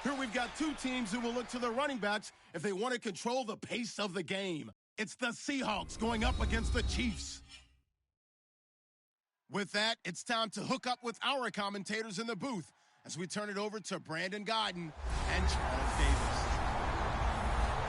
Here we've got two teams who will look to their running backs if they want to control the pace of the game. It's the Seahawks going up against the Chiefs. With that, it's time to hook up with our commentators in the booth as we turn it over to Brandon Godden and Charles Davis.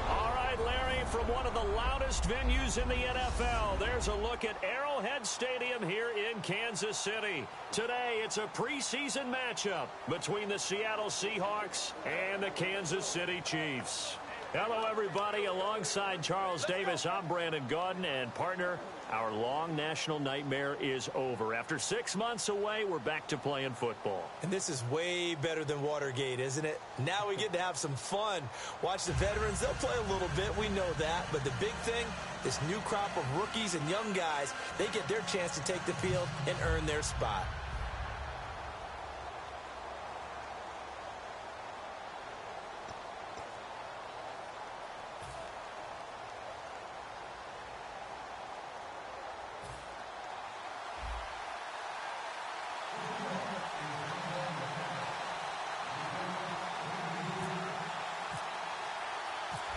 All right, Larry, from one of the loudest venues in the NFL, there's a look at Arrowhead Stadium here in Kansas City. Today, it's a preseason matchup between the Seattle Seahawks and the Kansas City Chiefs. Hello, everybody. Alongside Charles Davis, I'm Brandon Godden, and partner, our long national nightmare is over. After 6 months away, we're back to playing football. And this is way better than Watergate, isn't it? Now we get to have some fun. Watch the veterans. They'll play a little bit. We know that. But the big thing, this new crop of rookies and young guys, they get their chance to take the field and earn their spot.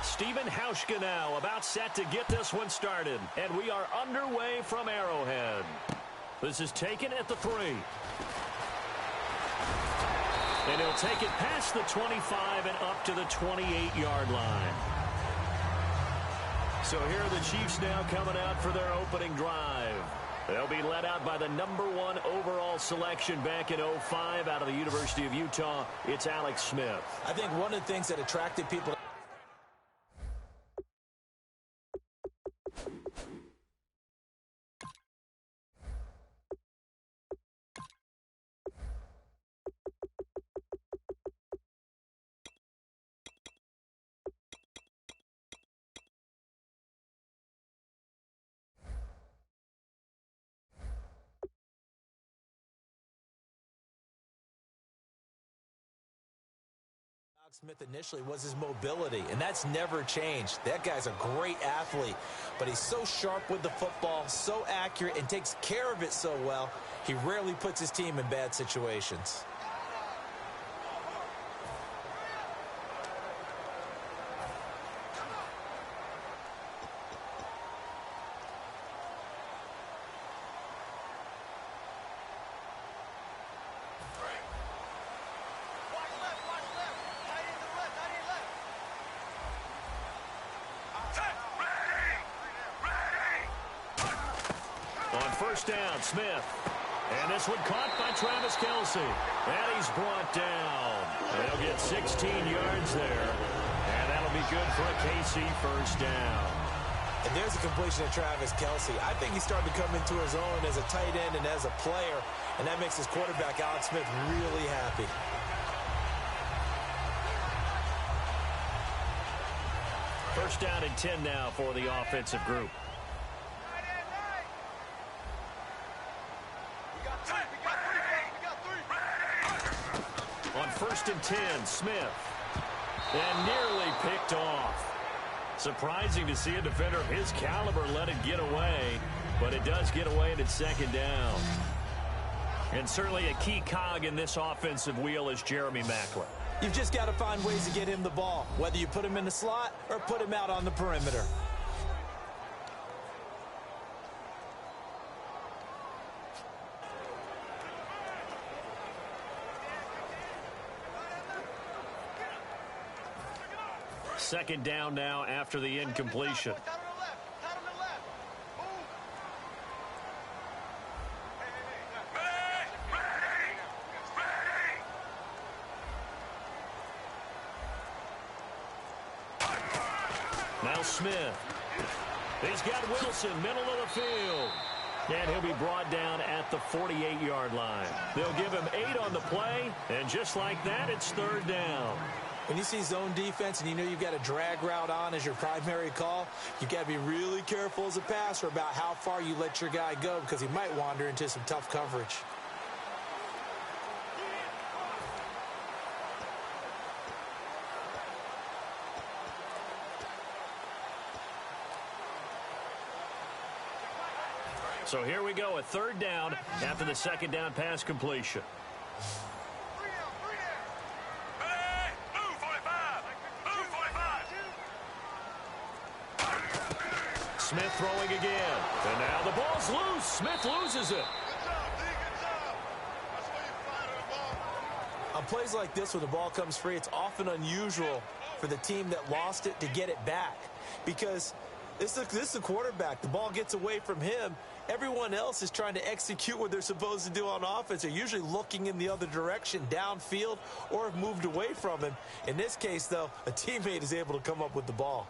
Stephen Hauschka now about set to get this one started. And we are underway from Arrowhead. This is taken at the 3. And he'll take it past the 25 and up to the 28-yard line. So here are the Chiefs now coming out for their opening drive. They'll be led out by the #1 overall selection back in 2005 out of the University of Utah. It's Alex Smith. I think one of the things that attracted people Smith initially was his mobility, and that's never changed. That guy's a great athlete, but he's so sharp with the football, so accurate, and takes care of it so well, he rarely puts his team in bad situations. First down, Smith. And this one caught by Travis Kelce. And he's brought down. They'll get 16 yards there. And that'll be good for a KC first down. And there's a completion of Travis Kelce. I think he's starting to come into his own as a tight end and as a player. And that makes his quarterback, Alex Smith, really happy. First down and 10 now for the offensive group. On first and 10, Smith. And nearly picked off. Surprising to see a defender of his caliber let it get away, but it does get away and it's second down. And certainly a key cog in this offensive wheel is Jeremy Maclin. You've just got to find ways to get him the ball, whether you put him in the slot or put him out on the perimeter. Second down now after the incompletion. Now Smith. He's got Wilson, middle of the field. And he'll be brought down at the 48-yard line. They'll give him 8 on the play, and just like that, it's third down. When you see zone defense and you know you've got a drag route on as your primary call, you've got to be really careful as a passer about how far you let your guy go because he might wander into some tough coverage. So here we go, a third down after the second down pass completion. Smith throwing again. And now the ball's loose. Smith loses it. On plays like this, when the ball comes free, it's often unusual for the team that lost it to get it back. Because this is the quarterback. The ball gets away from him. Everyone else is trying to execute what they're supposed to do on offense. They're usually looking in the other direction, downfield, or have moved away from him. In this case, though, a teammate is able to come up with the ball.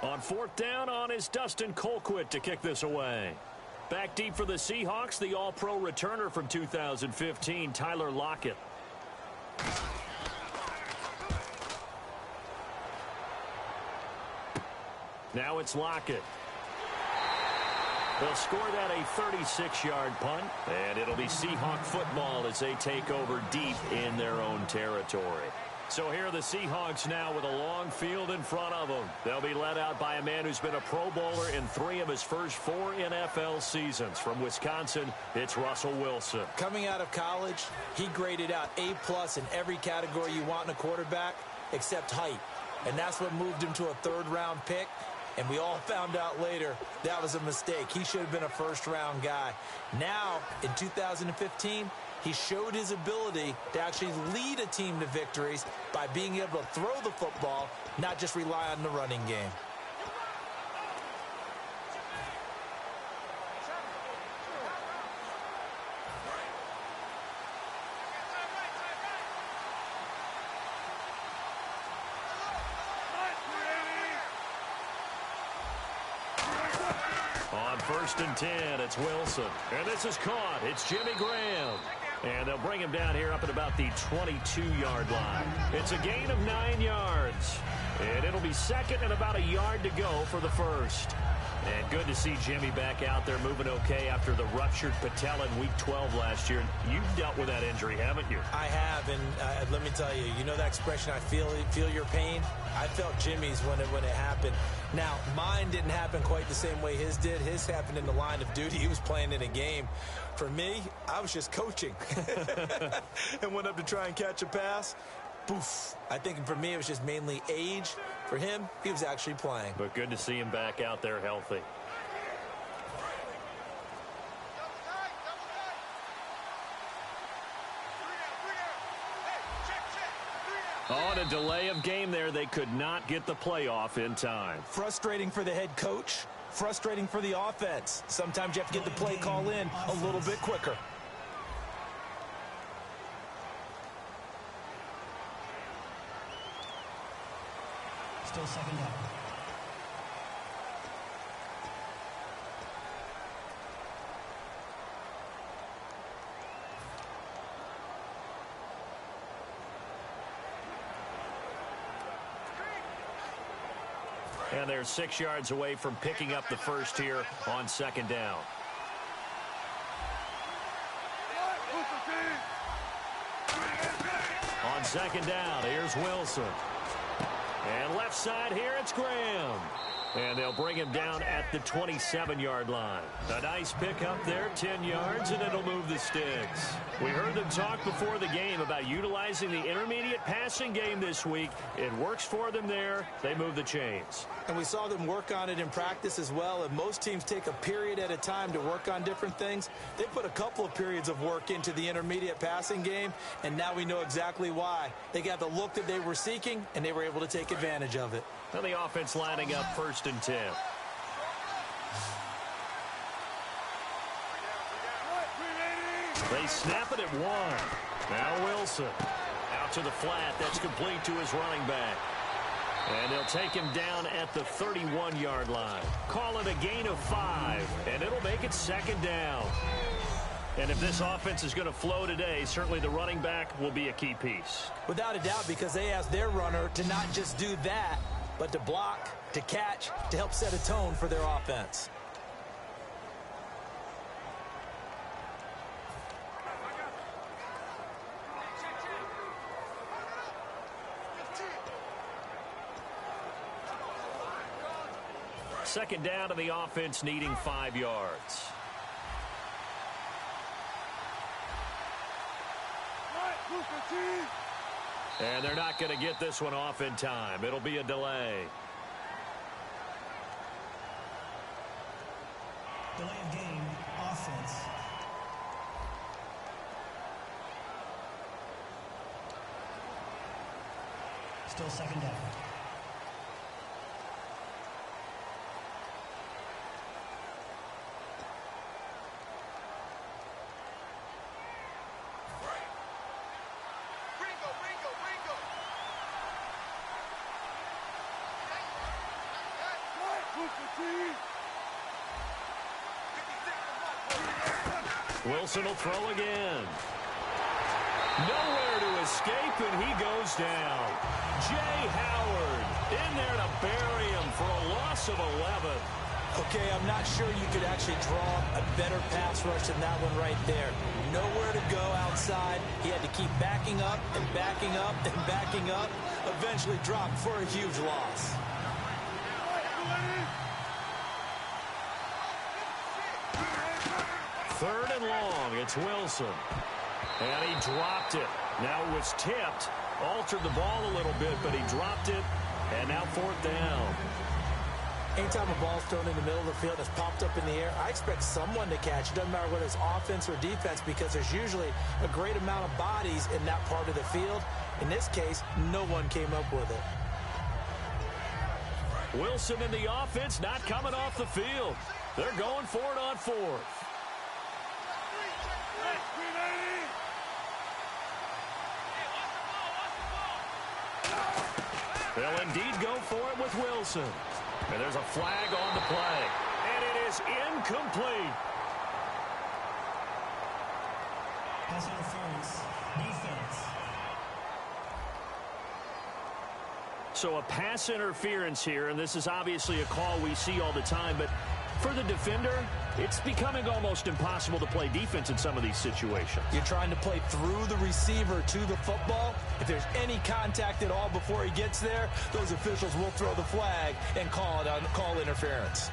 On fourth down is Dustin Colquitt to kick this away. Back deep for the Seahawks, the All-Pro returner from 2015, Tyler Lockett. Now it's Lockett. They'll score that a 36-yard punt, and it'll be Seahawk football as they take over deep in their own territory. So here are the Seahawks now with a long field in front of them. They'll be led out by a man who's been a Pro Bowler in 3 of his first 4 NFL seasons. From Wisconsin, it's Russell Wilson. Coming out of college, he graded out A+ in every category you want in a quarterback except height. And that's what moved him to a 3rd-round pick. And we all found out later that was a mistake. He should have been a first-round guy. Now, in 2015, he showed his ability to actually lead a team to victories by being able to throw the football, not just rely on the running game. On 1st and 10, it's Wilson. And this is caught. It's Jimmy Graham. And they'll bring him down here up at about the 22-yard line. It's a gain of 9 yards. And it'll be 2nd and about a yard to go for the first. And good to see Jimmy back out there moving okay after the ruptured patella in Week 12 last year. You've dealt with that injury, haven't you? I have, and let me tell you, you know that expression, I feel your pain? I felt Jimmy's when it happened. Now, mine didn't happen quite the same way his did. His happened in the line of duty. He was playing in a game. For me, I was just coaching. And went up to try and catch a pass. Poof. I think for me it was just mainly age. For him, he was actually playing. But good to see him back out there healthy. On a delay of game there, they could not get the playoff in time. Frustrating for the head coach. Frustrating for the offense. Sometimes you have to get the play call in a little bit quicker. Still 2nd down. And they're 6 yards away from picking up the first here on 2nd down. On 2nd down, here's Wilson. And left side here, it's Graham. And they'll bring him down at the 27-yard line. A nice pickup there, 10 yards, and it'll move the sticks. We heard them talk before the game about utilizing the intermediate passing game this week. It works for them there. They move the chains. And we saw them work on it in practice as well. And most teams take a period at a time to work on different things. They put a couple of periods of work into the intermediate passing game, and now we know exactly why. They got the look that they were seeking, and they were able to take advantage of it. And the offense lining up 1st and 10. They snap it at 1. Now Wilson. Out to the flat. That's complete to his running back. And they'll take him down at the 31-yard line. Call it a gain of 5. And it'll make it 2nd down. And if this offense is going to flow today, certainly the running back will be a key piece. Without a doubt, because they asked their runner to not just do that, but to block, to catch, to help set a tone for their offense. Second down to the offense needing 5 yards. And they're not going to get this one off in time. It'll be a delay. Delay of game, offense. Still second down. Wilson will throw again. Nowhere to escape, and he goes down. Jay Howard in there to bury him for a loss of 11. Okay, I'm not sure you could actually draw a better pass rush than that one right there. Nowhere to go outside. He had to keep backing up and backing up and backing up. Eventually dropped for a huge loss. Third and long, it's Wilson. And he dropped it. Now it was tipped. Altered the ball a little bit, but he dropped it. And now fourth down. Anytime a ball's thrown in the middle of the field, it's popped up in the air, I expect someone to catch. It doesn't matter whether it's offense or defense, because there's usually a great amount of bodies in that part of the field. In this case, no one came up with it. Wilson and the offense not coming off the field. They're going for it on fourth. They'll indeed go for it with Wilson. And there's a flag on the play. And it is incomplete. Pass interference, defense. So a pass interference here, and this is obviously a call we see all the time, but for the defender, it's becoming almost impossible to play defense in some of these situations. You're trying to play through the receiver to the football. If there's any contact at all before he gets there, those officials will throw the flag and call interference.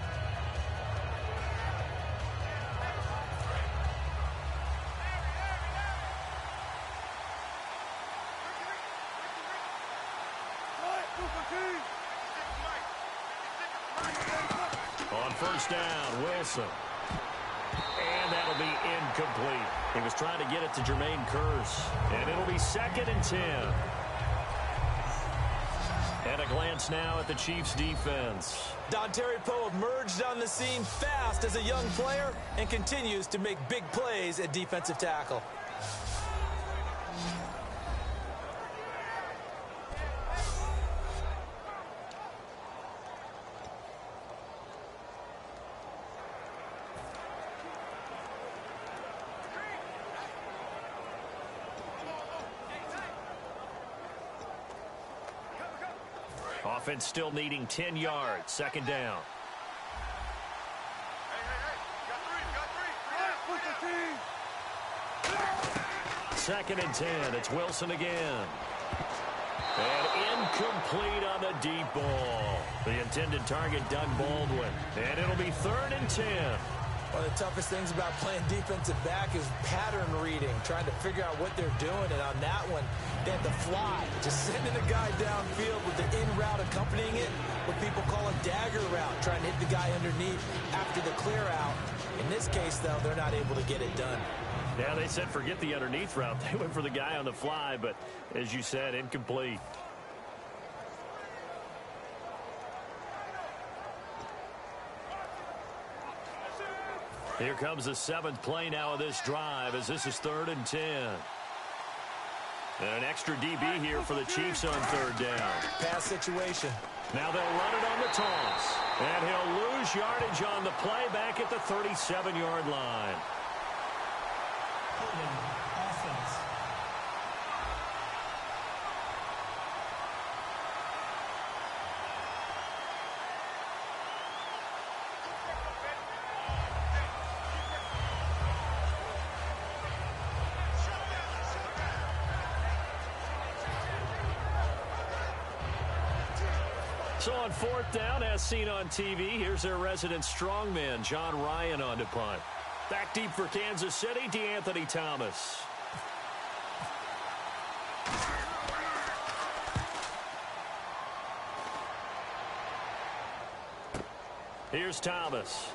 On first down, Wilson. And that'll be incomplete. He was trying to get it to Jermaine Kearse. And it'll be 2nd and 10. And a glance now at the Chiefs' defense. Dontari Poe emerged on the scene fast as a young player and continues to make big plays at defensive tackle. Offense still needing 10 yards. 2nd down. Second and 10. It's Wilson again. And incomplete on the deep ball. The intended target, Doug Baldwin. And it'll be 3rd and 10. One of the toughest things about playing defensive back is pattern reading, trying to figure out what they're doing. And on that one, they had to fly, just sending a guy downfield with the in route accompanying it, what people call a dagger route, trying to hit the guy underneath after the clear out. In this case, though, they're not able to get it done. Yeah, they said forget the underneath route. They went for the guy on the fly, but as you said, incomplete. Here comes the 7th play now of this drive, as this is 3rd and 10. And an extra DB here for the Chiefs on 3rd down. Pass situation. Now they'll run it on the toss. And he'll lose yardage on the play back at the 37-yard line. Holding, offense. So on 4th down, as seen on TV, here's their resident strongman, John Ryan, on to punt. Back deep for Kansas City, DeAnthony Thomas. Here's Thomas.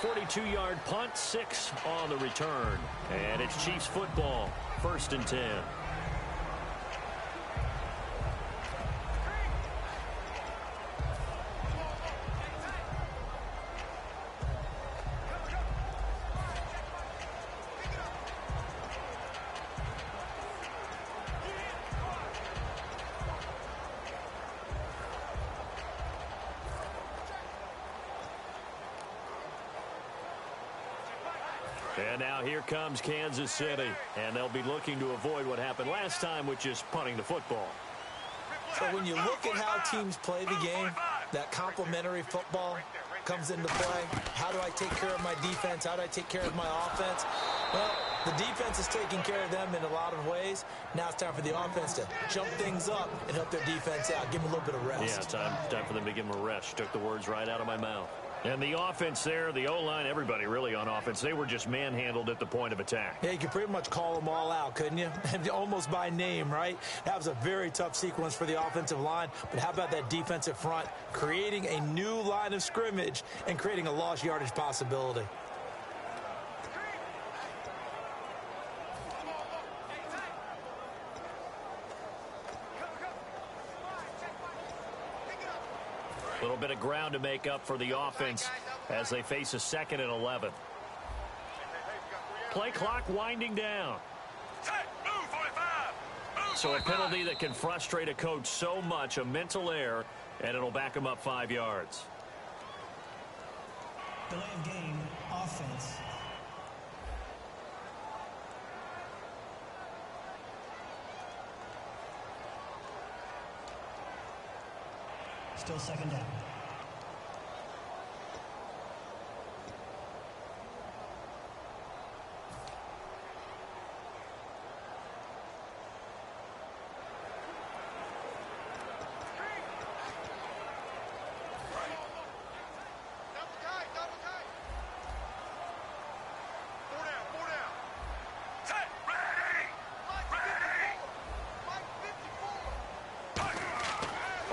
.42-yard punt, 6 on the return. And it's Chiefs football, 1st and 10. And now here comes Kansas City. And they'll be looking to avoid what happened last time, which is punting the football. So when you look at how teams play the game, that complementary football comes into play. How do I take care of my defense? How do I take care of my offense? Well, the defense is taking care of them in a lot of ways. Now it's time for the offense to jump things up and help their defense out. Give them a little bit of rest. Yeah, time for them to give them a rest. Took the words right out of my mouth. And the offense there, the O-line, everybody really on offense, they were just manhandled at the point of attack. Yeah, you could pretty much call them all out, couldn't you? Almost by name, right? That was a very tough sequence for the offensive line. But how about that defensive front, creating a new line of scrimmage and creating a lost yardage possibility? A little bit of ground to make up for the offense as they face a 2nd and 11. Play clock winding down. So a penalty that can frustrate a coach so much, a mental error, and it'll back him up 5 yards. Delay of game, offense. Still 2nd down.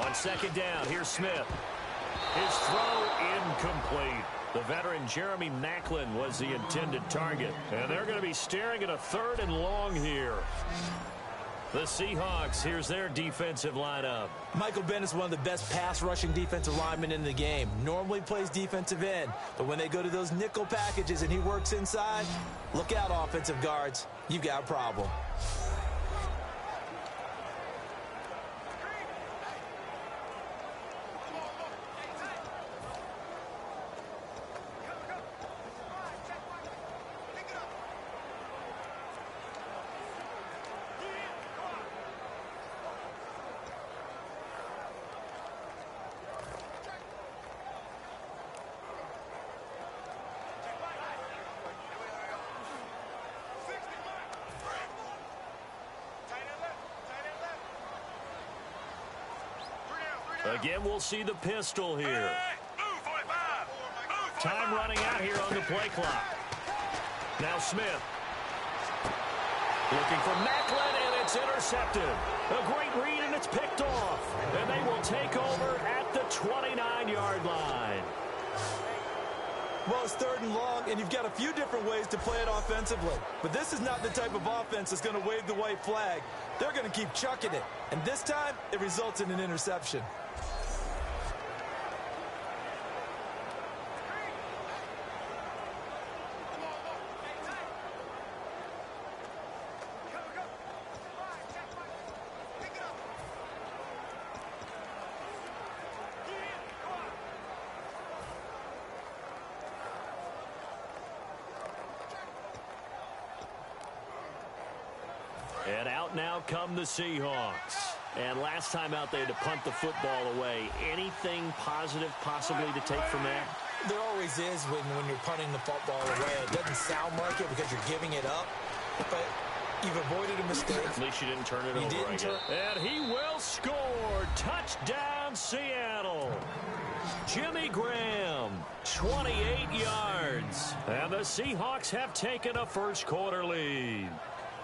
On 2nd down, here's Smith. His throw incomplete. The veteran Jeremy Maclin was the intended target. And they're going to be staring at a 3rd and long here. The Seahawks, here's their defensive lineup. Michael Bennett's one of the best pass-rushing defensive linemen in the game. Normally plays defensive end, but when they go to those nickel packages and he works inside, look out, offensive guards. You got a problem. Again, we'll see the pistol here. Time running out here on the play clock. Now Smith. Looking for Maclin, and it's intercepted. A great read, and it's picked off. And they will take over at the 29-yard line. Well, it's 3rd and long, and you've got a few different ways to play it offensively. But this is not the type of offense that's going to wave the white flag. They're going to keep chucking it. And this time, it results in an interception. And out now come the Seahawks. And last time out, they had to punt the football away. Anything positive possibly to take from that? There always is when you're punting the football away. It doesn't sound like it because you're giving it up, but you've avoided a mistake. At least you didn't turn it over, I guess. And he will score. Touchdown, Seattle. Jimmy Graham, 28 yards. And the Seahawks have taken a first quarter lead.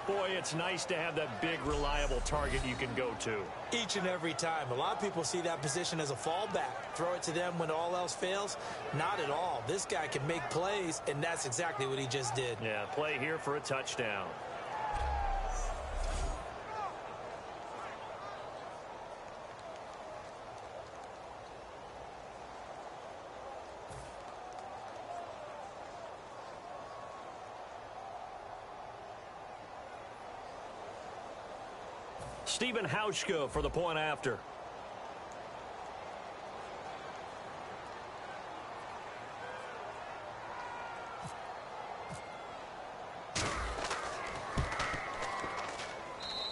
Boy, it's nice to have that big, reliable target you can go to. Each and every time. A lot of people see that position as a fallback. Throw it to them when all else fails. Not at all. This guy can make plays, and that's exactly what he just did. Yeah, play here for a touchdown. Stephen Hauschka for the point after.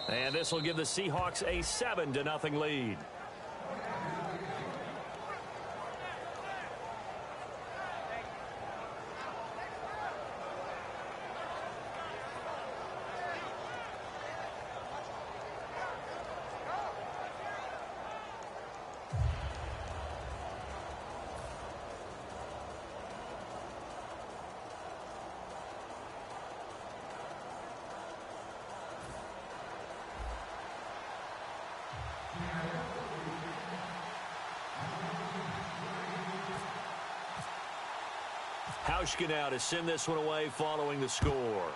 And this will give the Seahawks a 7-0 lead. Hauschka now to send this one away following the score.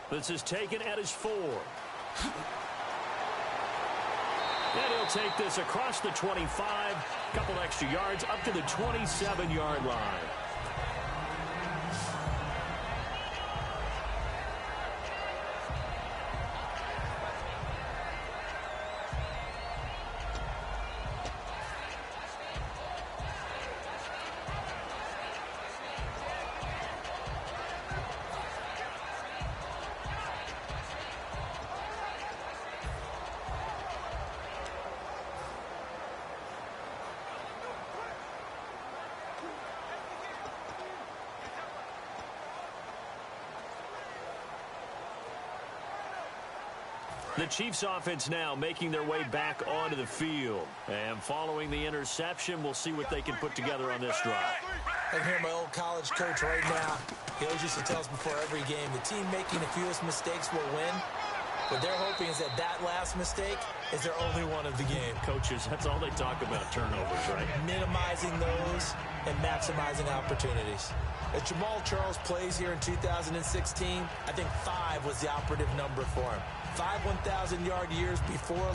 This is taken at his 4. And he'll take this across the 25, couple extra yards up to the 27-yard line. The Chiefs offense now making their way back onto the field. And following the interception, we'll see what they can put together on this drive. I can hear my old college coach right now. He always used to tell us before every game, the team making the fewest mistakes will win. What they're hoping is that that last mistake is their only one of the game. Coaches, that's all they talk about, turnovers, right? Minimizing those and maximizing opportunities. As Jamal Charles plays here in 2016, I think 5 was the operative number for him. 5 1,000-yard years before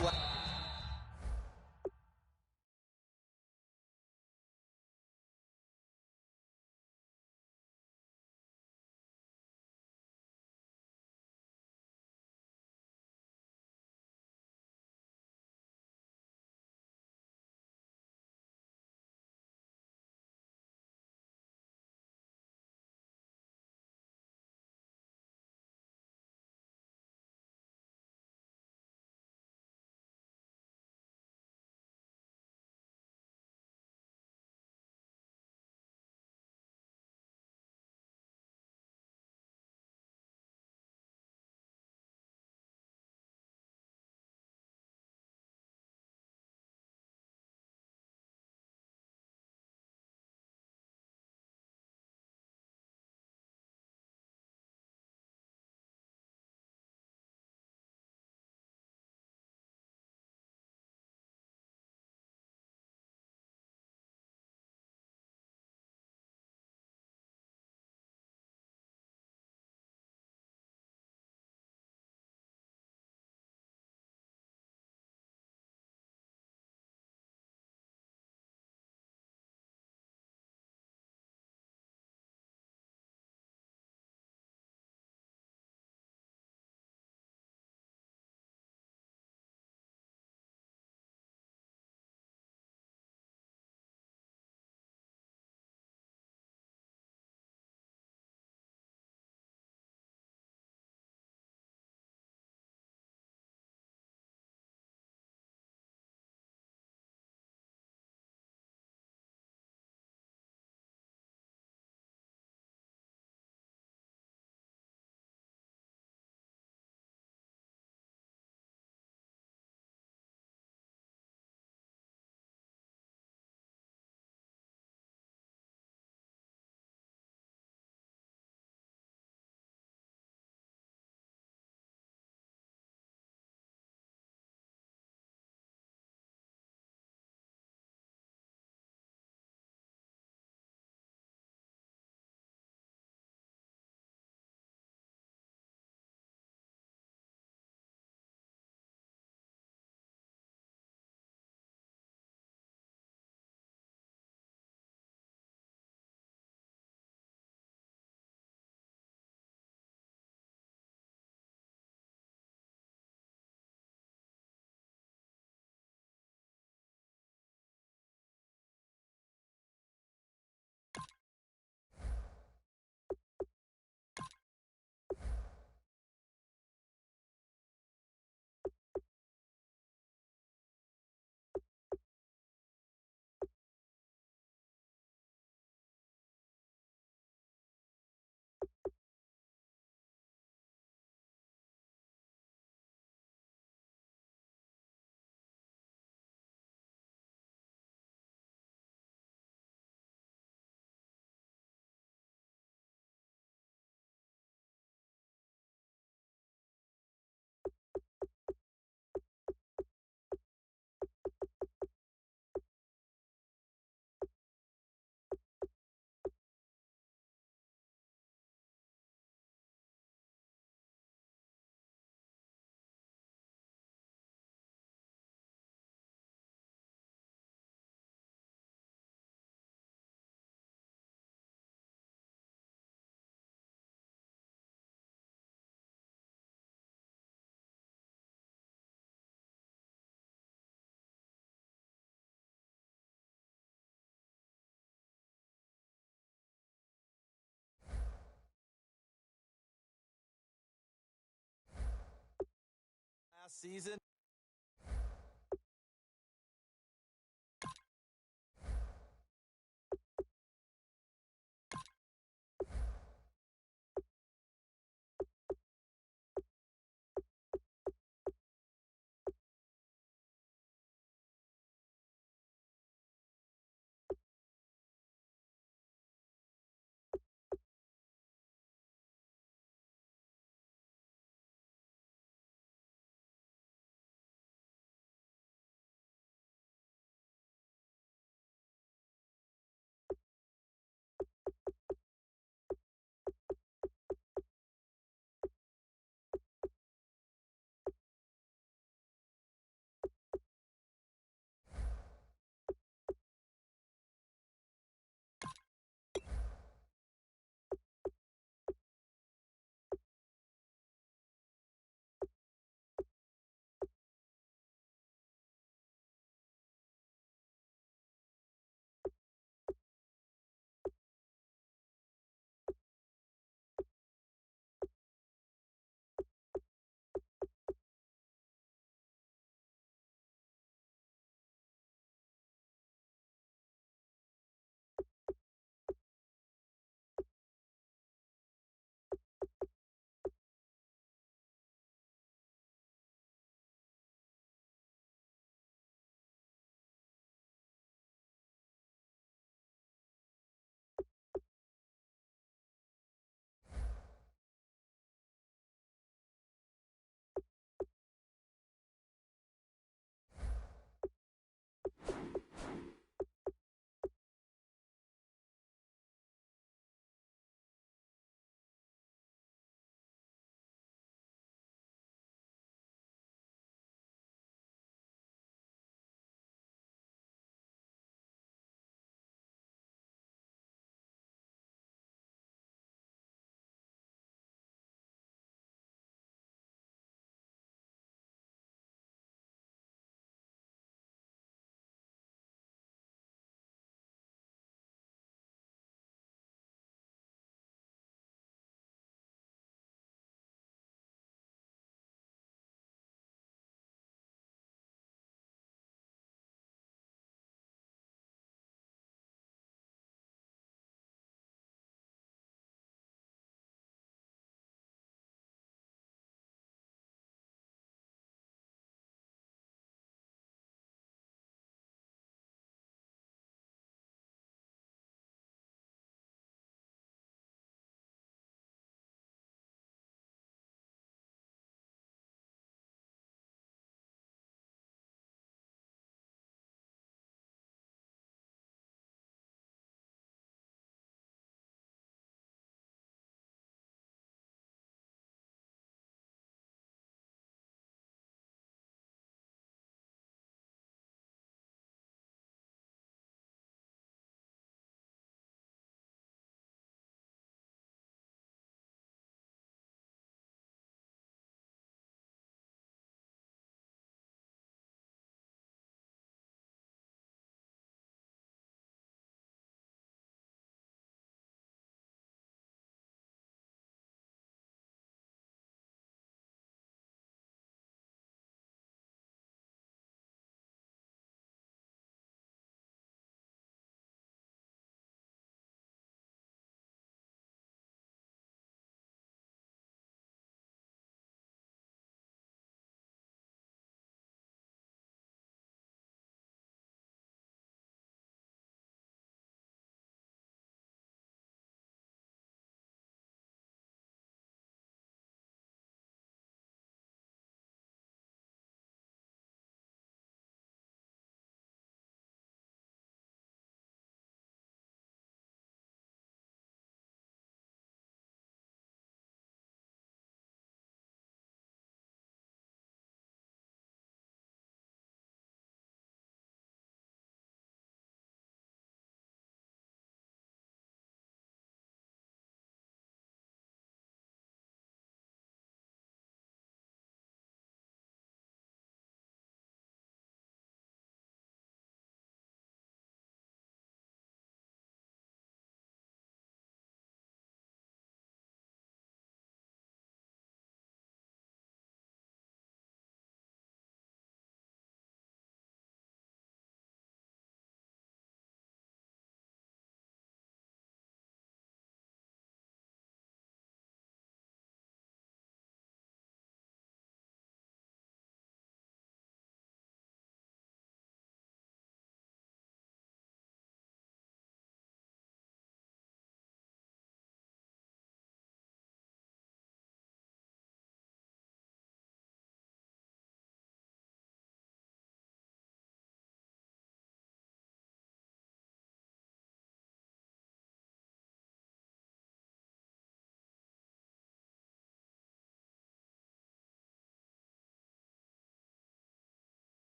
season.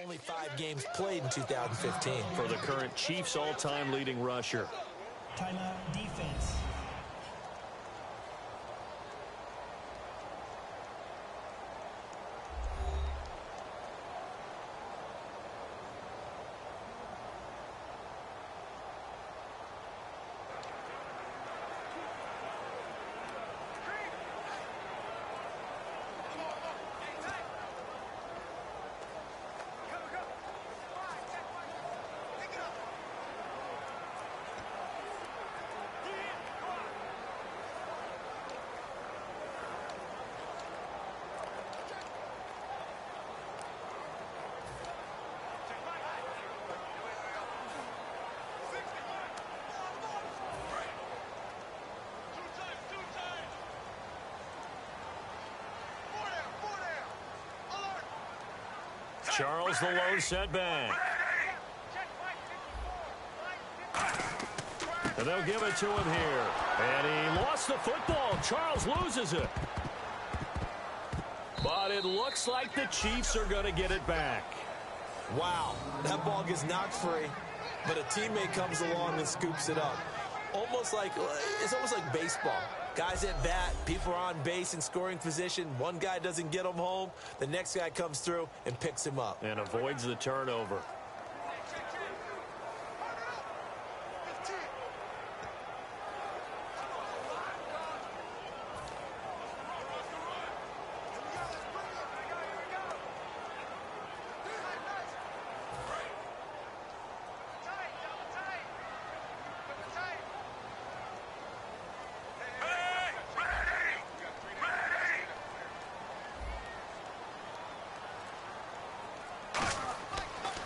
only 5 games played in 2015. For the current Chiefs all-time leading rusher. Timeout defense. Charles the lone setback. And they'll give it to him here. And he lost the football. Charles loses it. But it looks like the Chiefs are going to get it back. Wow, that ball gets knocked free, but a teammate comes along and scoops it up. It's almost like baseball. Guys at bat, people are on base in scoring position. One guy doesn't get him home. The next guy comes through and picks him up. And avoids the turnover.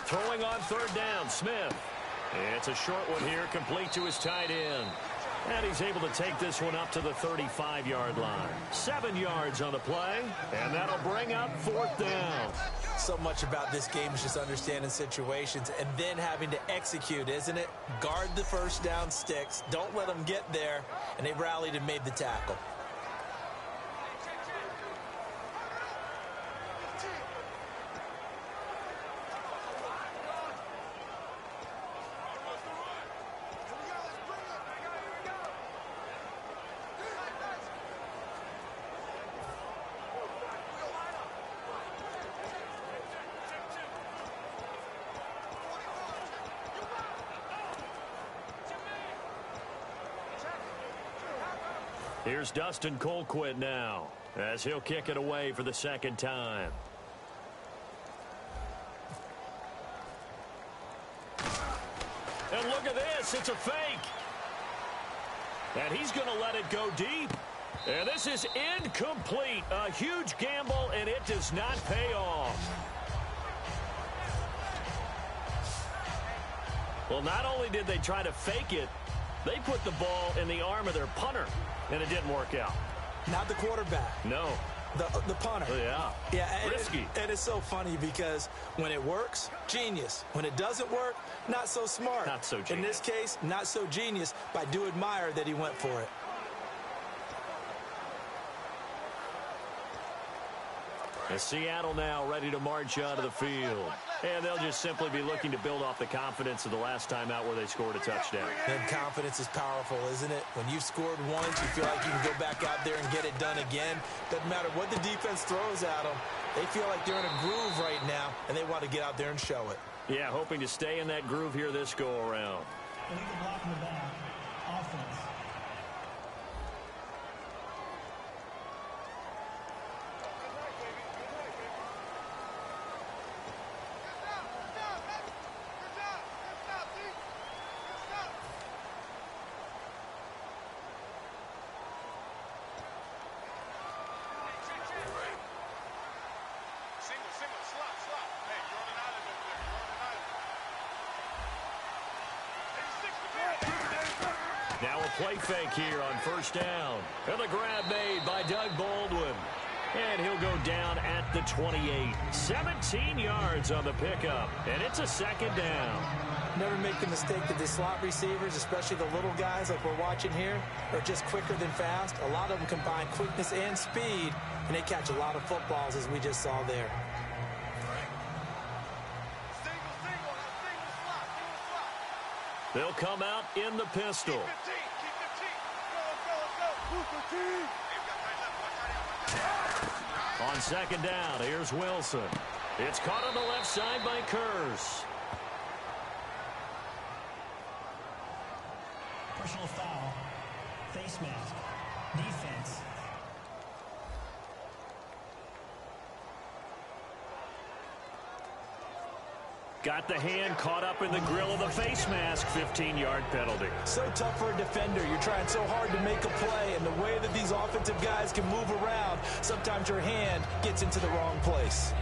Throwing on third down, Smith. It's a short one here, complete to his tight end. And he's able to take this one up to the 35-yard line. 7 yards on the play, and that'll bring up fourth down. So much about this game is just understanding situations and then having to execute, isn't it? Guard the first down sticks. Don't let them get there. And they rallied and made the tackle. Here's Dustin Colquitt now, as he'll kick it away for the second time. And look at this, it's a fake. And he's going to let it go deep. And this is incomplete. A huge gamble, and it does not pay off. Well, not only did they try to fake it, they put the ball in the arm of their punter, and it didn't work out. Not the quarterback. No. The punter. Oh, yeah. Yeah, risky. And it's so funny because when it works, genius. When it doesn't work, not so smart. Not so genius. In this case, not so genius, but I do admire that he went for it. And Seattle now ready to march out of the field. And they'll just simply be looking to build off the confidence of the last time out where they scored a touchdown. And confidence is powerful, isn't it? When you've scored once, you feel like you can go back out there and get it done again. Doesn't matter what the defense throws at them. They feel like they're in a groove right now, and they want to get out there and show it. Yeah, hoping to stay in that groove here this go-around. Illegal block in the back. Offense. Now a play fake here on first down. And the grab made by Doug Baldwin. And he'll go down at the 28. 17 yards on the pickup. And it's a second down. Never make the mistake that the slot receivers, especially the little guys like we're watching here, are just quicker than fast. A lot of them combine quickness and speed, and they catch a lot of footballs as we just saw there. They'll come out in the pistol. On second down, here's Wilson. It's caught on the left side by Kurz. Personal foul. Face mask. Defense. Got the hand caught up in the grill of the face mask. 15-yard penalty. So tough for a defender. You're trying so hard to make a play, and the way that these offensive guys can move around, sometimes your hand gets into the wrong place.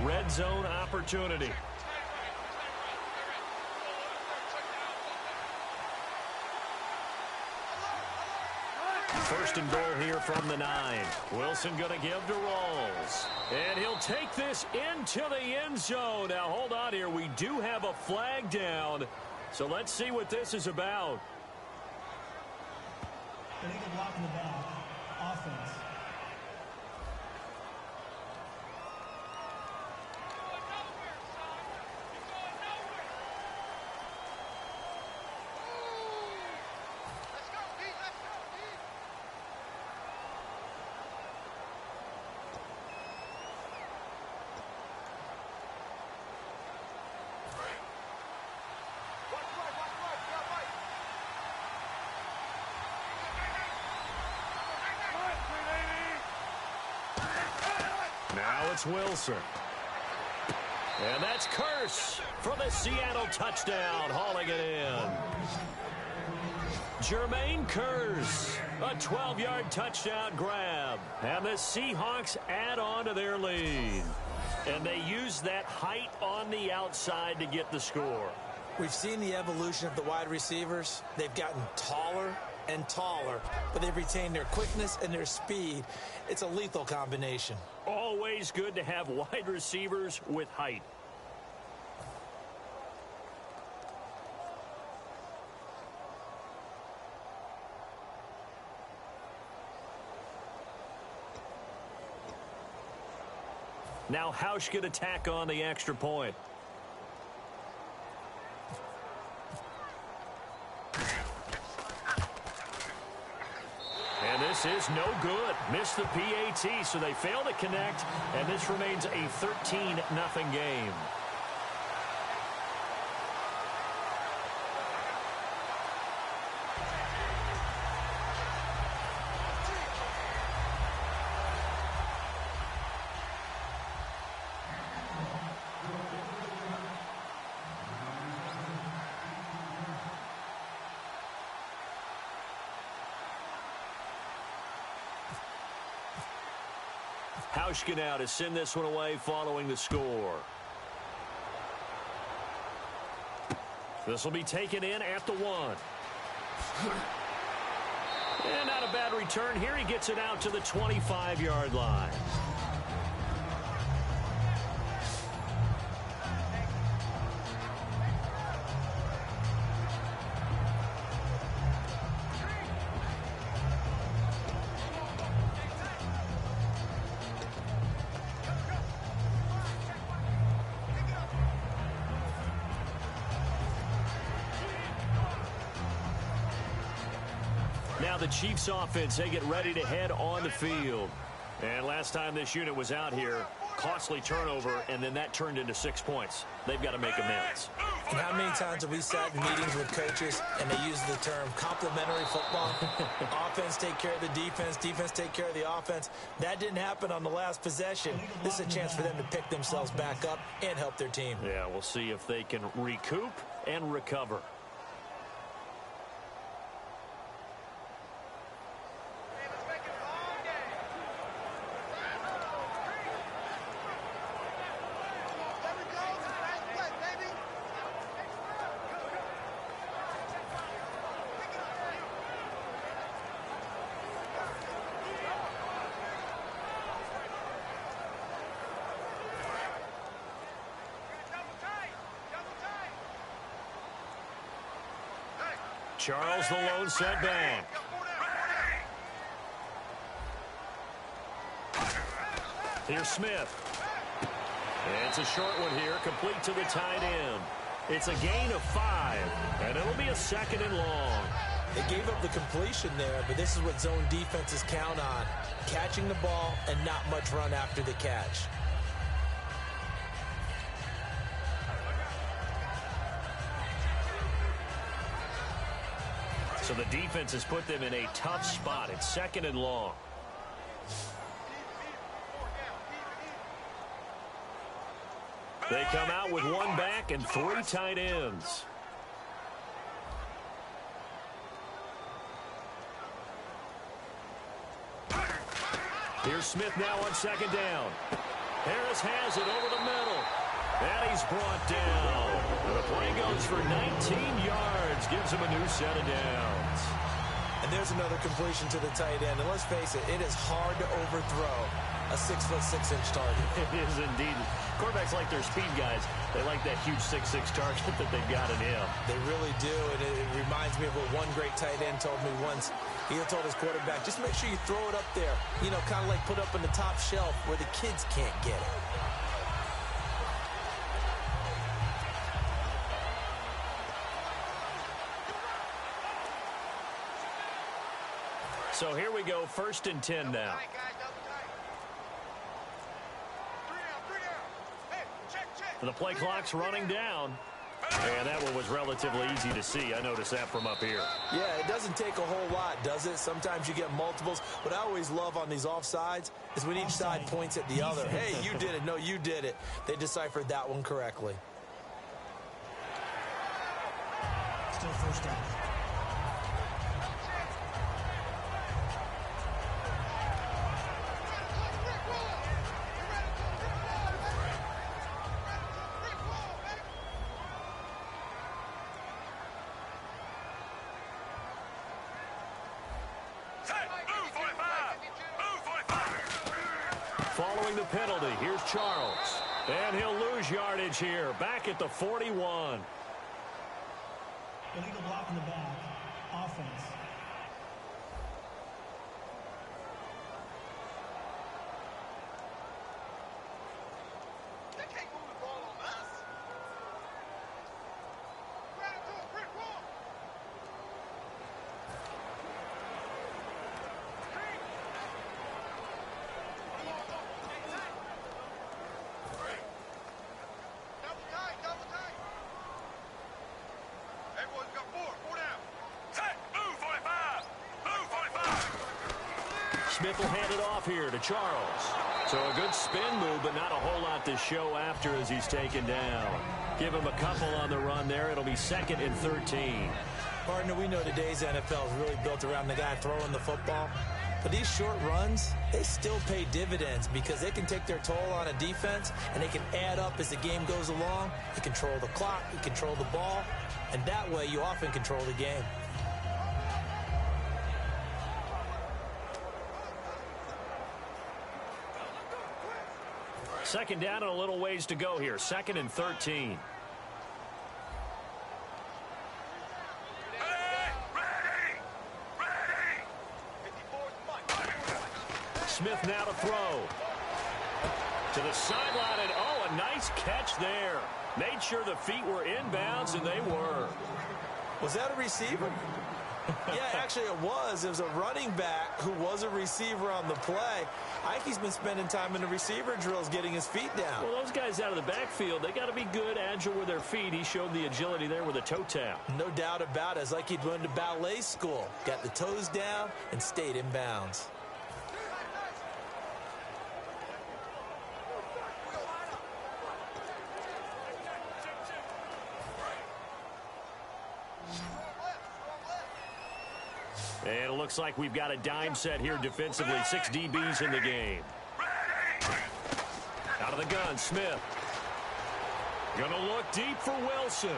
Red zone opportunity. First and goal here from the 9. Wilson going to give to Rawls. And he'll take this into the end zone. Now, hold on here. We do have a flag down. So let's see what this is about. Illegal block in the back. Offense. Now it's Wilson. And that's Kurz for the Seattle touchdown, hauling it in. Jermaine Kurz, a 12-yard touchdown grab. And the Seahawks add on to their lead. And they use that height on the outside to get the score. We've seen the evolution of the wide receivers. They've gotten taller and taller, but they've retained their quickness and their speed. It's a lethal combination. Always good to have wide receivers with height. Now Hausch could attack on the extra point. And this is no good. Missed the PAT, so they fail to connect, and this remains a 13-0 game. Hauschka now to send this one away following the score. This will be taken in at the 1. And not a bad return here. He gets it out to the 25-yard line. Now the Chiefs offense, they get ready to head on the field. And last time this unit was out here, costly turnover, and then that turned into 6 points. They've got to make amends. And how many times have we sat in meetings with coaches and they use the term complementary football? Offense take care of the defense, defense take care of the offense. That didn't happen on the last possession. This is a chance for them to pick themselves back up and help their team. Yeah, we'll see if they can recoup and recover. Charles the lone setback. Here's Smith. It's a short one here, complete to the tight end. It's a gain of 5, and it'll be a 2nd and long. They gave up the completion there, but this is what zone defenses count on. Catching the ball and not much run after the catch. So the defense has put them in a tough spot. It's 2nd and long. They come out with 1 back and 3 tight ends. Here's Smith now on 2nd down. Harris has it over the middle. And he's brought down. And the play goes for 19 yards. Gives him a new set of downs. And there's another completion to the tight end. And let's face it is hard to overthrow a 6'6" target. It is indeed. Quarterbacks like their speed guys. They like that huge 6'6" target that they've got in him. They really do, and it reminds me of what one great tight end told me once. He told his quarterback, just make sure you throw it up there. You know, kind of like put up on the top shelf where the kids can't get it. So here we go, 1st and 10 now. The play clock's running down. And that one was relatively easy to see. I noticed that from up here. Yeah, it doesn't take a whole lot, does it? Sometimes you get multiples. What I always love on these offsides is when each side points at the other. Hey, you did it. No, you did it. They deciphered that one correctly. Still 1st down. Following the penalty, here's Charles. And he'll lose yardage here, back at the 41. Illegal block in the back. Offense. They can't move the ball on us. Ran into a brick wall. Double tight, double tight. Everyone's got 4 down. Set, move 45. Move 45. Smith will hand it off here to Charles. So a good spin move, but not a whole lot to show after as he's taken down. Give him a couple on the run there. It'll be 2nd and 13. Partner, we know today's NFL is really built around the guy throwing the football. But these short runs, they still pay dividends because they can take their toll on a defense and they can add up as the game goes along. You control the clock, you control the ball, and that way you often control the game. Second down and a little ways to go here. 2nd and 13. Smith now to throw. To the sideline, and oh, a nice catch there. Made sure the feet were inbounds, and they were. Was that a receiver? Yeah, actually it was. It was a running back who was a receiver on the play. I think he's been spending time in the receiver drills getting his feet down. Well, those guys out of the backfield, they got to be good, agile with their feet. He showed the agility there with a toe tap. No doubt about it. It's like he'd went to ballet school. Got the toes down and stayed in bounds. And it looks like we've got a dime set here defensively. 6 DBs in the game. Out of the gun, Smith. Gonna look deep for Wilson.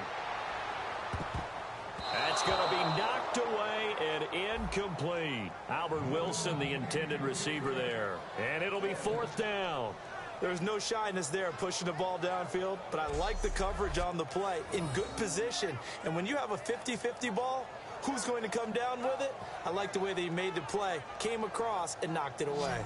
That's gonna be knocked away and incomplete. Albert Wilson, the intended receiver there. And it'll be 4th down. There's no shyness there pushing the ball downfield, but I like the coverage on the play. In good position. And when you have a 50-50 ball, who's going to come down with it? I like the way that he made the play, came across, and knocked it away.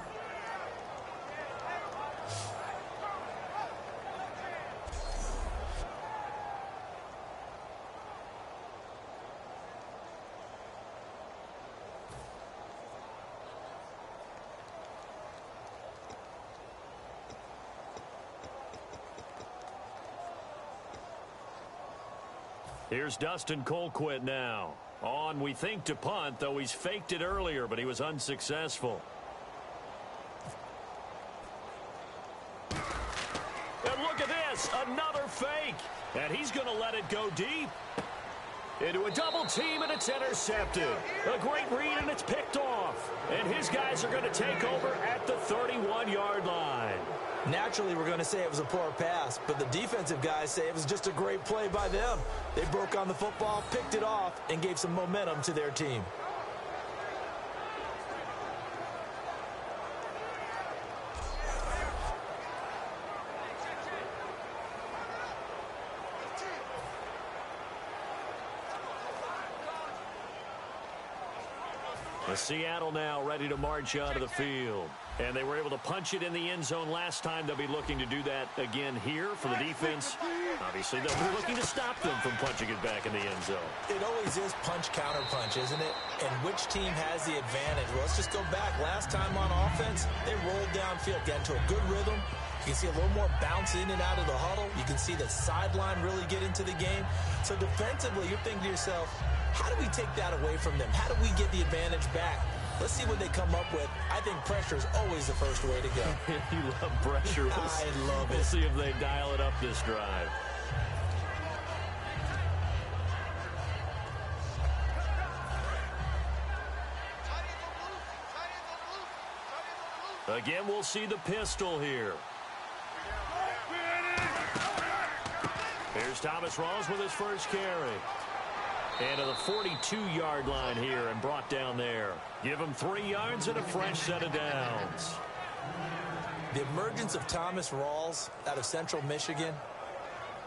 Here's Dustin Colquitt now. On, we think, to punt, though he's faked it earlier, but he was unsuccessful. And look at this, another fake. And he's going to let it go deep. Into a double team, and it's intercepted. A great read, and it's picked off. And his guys are going to take over at the 31-yard line. Naturally, we're going to say it was a poor pass, but the defensive guys say it was just a great play by them. They broke on the football, picked it off, and gave some momentum to their team. Seattle now ready to march out of the field. And they were able to punch it in the end zone last time. They'll be looking to do that again here for the defense. Obviously, they'll be looking to stop them from punching it back in the end zone. It always is punch-counter-punch, isn't it? And which team has the advantage? Well, let's just go back. Last time on offense, they rolled downfield, got into a good rhythm. You can see a little more bounce in and out of the huddle. You can see the sideline really get into the game. So defensively, you're thinking to yourself, how do we take that away from them? How do we get the advantage back? Let's see what they come up with. I think pressure is always the first way to go. You love pressure. I love it. We'll see if they dial it up this drive. Again, we'll see the pistol here. Here's Thomas Rawls with his first carry. And to the 42-yard line here and brought down there. Give him 3 yards and a fresh set of downs. The emergence of Thomas Rawls out of Central Michigan,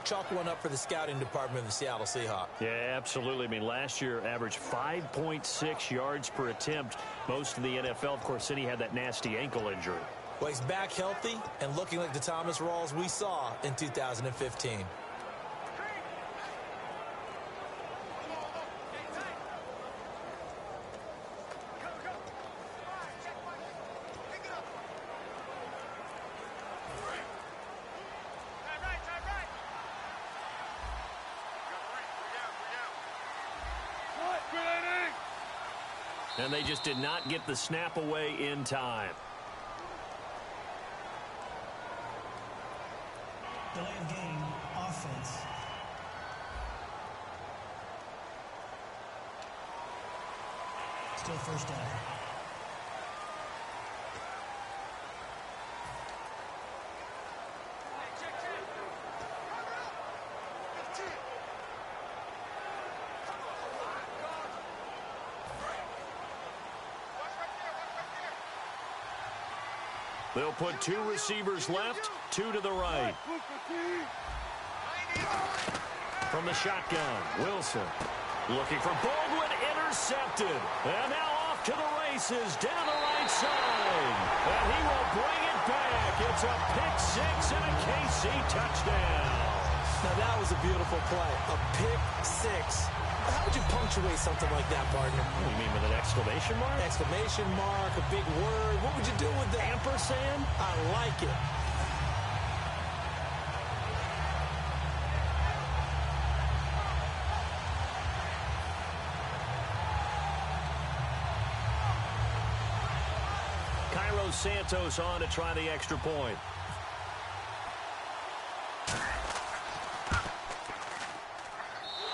chalk one up for the scouting department of the Seattle Seahawks. Yeah, absolutely. I mean, last year averaged 5.6 yards per attempt. Most of the NFL, of course, then he had that nasty ankle injury. Well, he's back healthy and looking like the Thomas Rawls we saw in 2015. And they just did not get the snap away in time. Delay of game, offense. Still first down. They'll put 2 receivers left, 2 to the right. From the shotgun, Wilson looking for Baldwin, intercepted. And now off to the races down the right side. And he will bring it back. It's a pick 6 and a KC touchdown. Now that was a beautiful play, a pick 6. How would you punctuate something like that, partner? What do you mean, with an exclamation mark? Exclamation mark, a big word. What would you do with that? Ampersand? I like it. Cairo Santos on to try the extra point.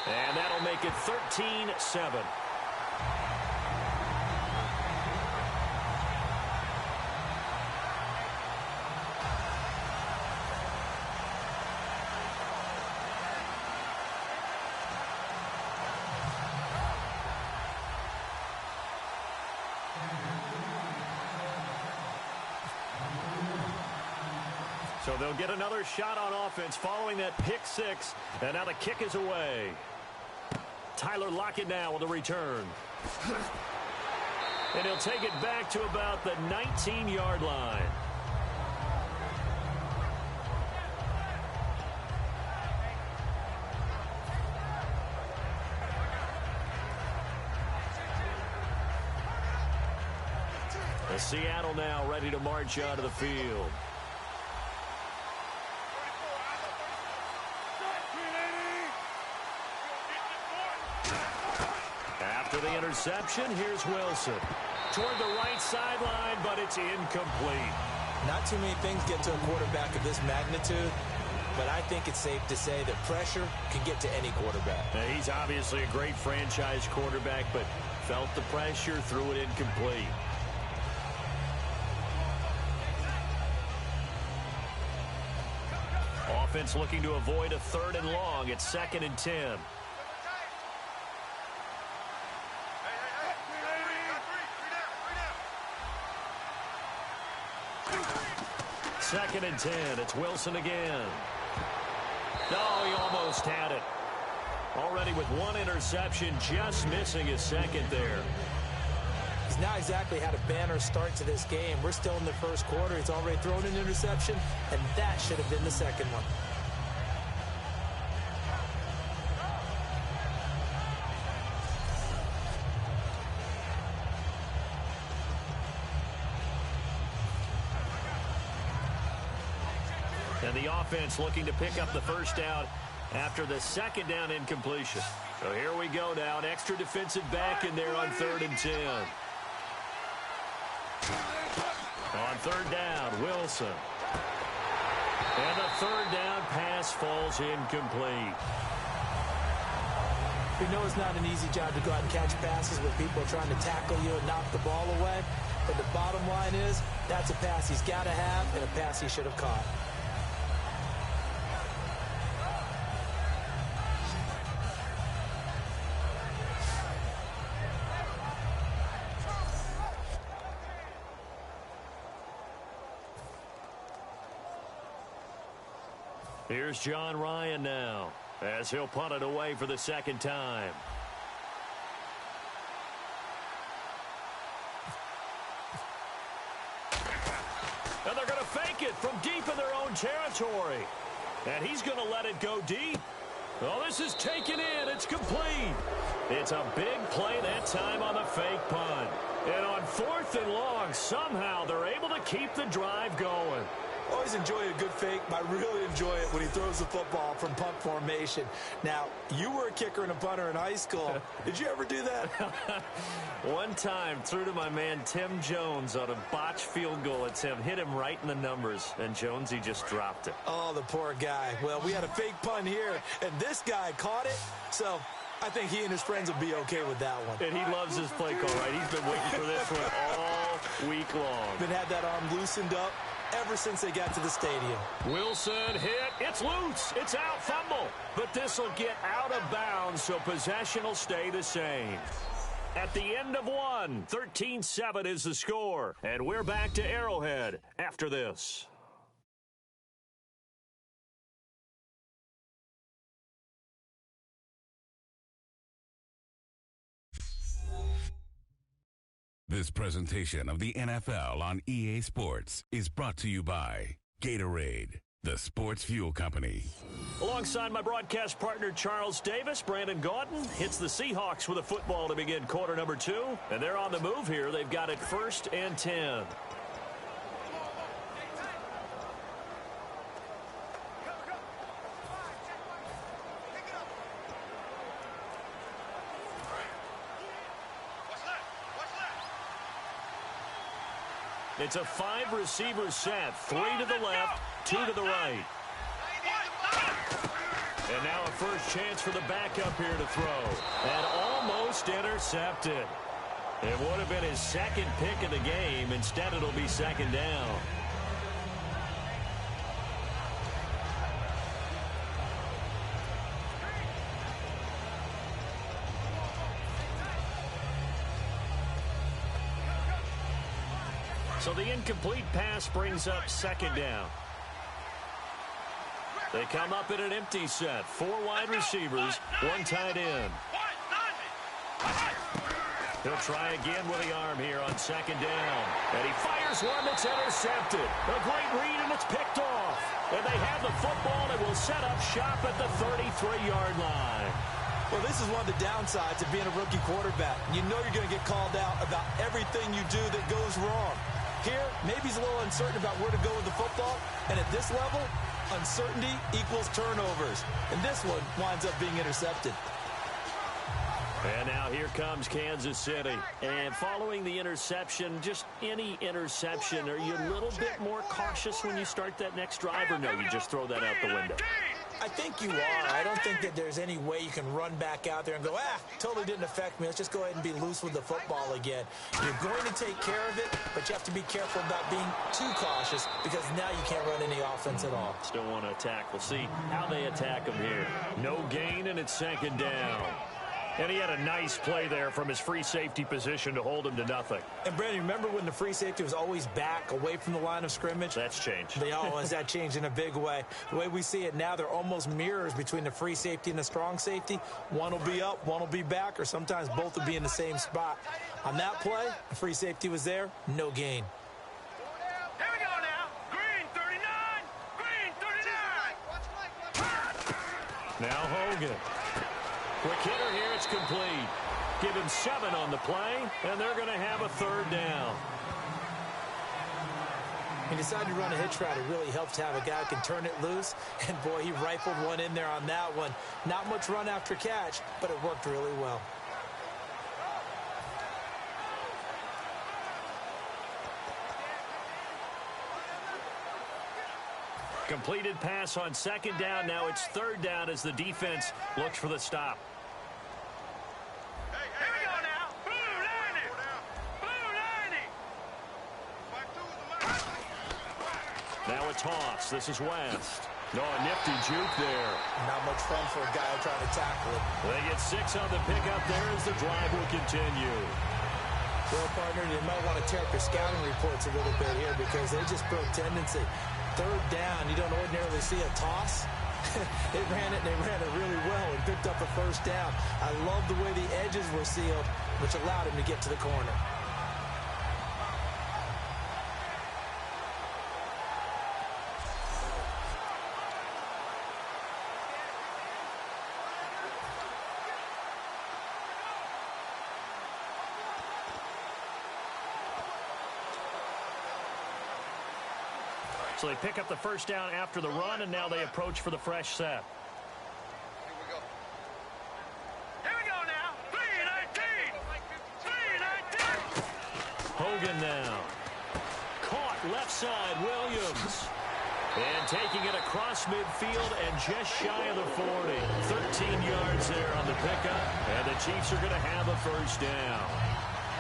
And that'll make it 13-7. So they'll get another shot on offense following that pick 6. And now the kick is away. Tyler Lockett now with a return. And he'll take it back to about the 19-yard line. And Seattle now ready to march out of the field. for the interception. Here's Wilson. Toward the right sideline, but it's incomplete. Not too many things get to a quarterback of this magnitude, but I think it's safe to say that pressure can get to any quarterback. Now, he's obviously a great franchise quarterback, but felt the pressure, threw it incomplete. Offense looking to avoid a 3rd and long. It's 2nd and 10. Second and 10. It's Wilson again. No, he almost had it. Already with 1 interception, just missing his 2nd there. He's not exactly had a banner start to this game. We're still in the 1st quarter. He's already thrown an interception, and that should have been the 2nd one. And the offense looking to pick up the 1st down after the 2nd down incompletion. So here we go now. An extra defensive back in there on 3rd and 10. On 3rd down, Wilson. And the 3rd down pass falls incomplete. We know it's not an easy job to go out and catch passes with people trying to tackle you and knock the ball away. But the bottom line is, that's a pass he's got to have and a pass he should have caught. Here's John Ryan now, as he'll punt it away for the 2nd time. And they're going to fake it from deep in their own territory. And he's going to let it go deep. Oh, this is taken in. It's complete. It's a big play that time on the fake punt. And on 4th and long, somehow they're able to keep the drive going. Always enjoy a good fake, but I really enjoy it when he throws the football from punt formation. Now, you were a kicker and a punter in high school. Did you ever do that? One time, threw to my man Tim Jones on a botched field goal attempt. Hit him right in the numbers, and Jonesy just dropped it. Oh, the poor guy. Well, we had a fake punt here, and this guy caught it, so I think he and his friends will be okay with that one. And he loves his play call, right? He's been waiting for this one all week long. Been had that arm loosened up ever since they got to the stadium. Wilson hit. It's loose. It's out. Fumble. But this will get out of bounds, so possession will stay the same. At the end of one, 13-7 is the score. And we're back to Arrowhead after this. This presentation of the NFL on EA Sports is brought to you by Gatorade, the sports fuel company. Alongside my broadcast partner Charles Davis, Brandon Gaudin hits the Seahawks with a football to begin quarter number 2. And they're on the move here. They've got it 1st and 10. It's a 5-receiver set. 3 to the left, 2 to the right. And now a first chance for the backup here to throw. And almost intercepted. It would have been his 2nd pick of the game. Instead, it'll be 2nd down. So the incomplete pass brings up 2nd down. They come up in an empty set. 4 wide receivers, 1 tight end. He'll try again with the arm here on 2nd down. And he fires one that's intercepted. A great read, and it's picked off. And they have the football and will set up shop at the 33-yard line. Well, this is one of the downsides of being a rookie quarterback. You know you're going to get called out about everything you do that goes wrong. Here, maybe he's a little uncertain about where to go with the football. And at this level, uncertainty equals turnovers. And this one winds up being intercepted. And now here comes Kansas City. And following the interception, just any interception, are you a little bit more cautious when you start that next drive, or no, you just throw that out the window? I think you are. I don't think that there's any way you can run back out there and go, totally didn't affect me. Let's just go ahead and be loose with the football again. You're going to take care of it, but you have to be careful about being too cautious because now you can't run any offense at all. Still want to attack. We'll see how they attack him here. No gain, and it's second down. And he had a nice play there from his free safety position to hold him to nothing. And, Brandon, remember when the free safety was always back away from the line of scrimmage? That's changed. That changed in a big way. The way we see it now, they're almost mirrors between the free safety and the strong safety. One will be up, one will be back, or sometimes both will be in the same spot. On that play, the free safety was there, no gain. Here we go now. Green 39. Green 39. Now Hogan. Quick hitter here, it's complete. Give him 7 on the play, and they're going to have a third down. He decided to run a hitch route. It really helps to have a guy who can turn it loose. And, boy, he rifled one in there on that one. Not much run after catch, but it worked really well. Completed pass on second down. Now it's third down as the defense looks for the stop. Here we go now. Blue 90. Blue 90. Now a toss. This is West. No, a nifty juke there. Not much fun for a guy trying to tackle it. They get 6 on the pickup there as the drive will continue. Well, partner, you might want to tear up your scouting reports a little bit here because they just broke tendency. Third down, you don't ordinarily see a toss. They ran it, and they ran it really well and picked up a first down. I love the way the edges were sealed, which allowed him to get to the corner. So they pick up the first down after the run, and now they approach for the fresh set. Here we go now. 319. 319. Hogan now. Caught left side, Williams. And taking it across midfield and just shy of the 40. 13 yards there on the pickup, and the Chiefs are going to have a first down.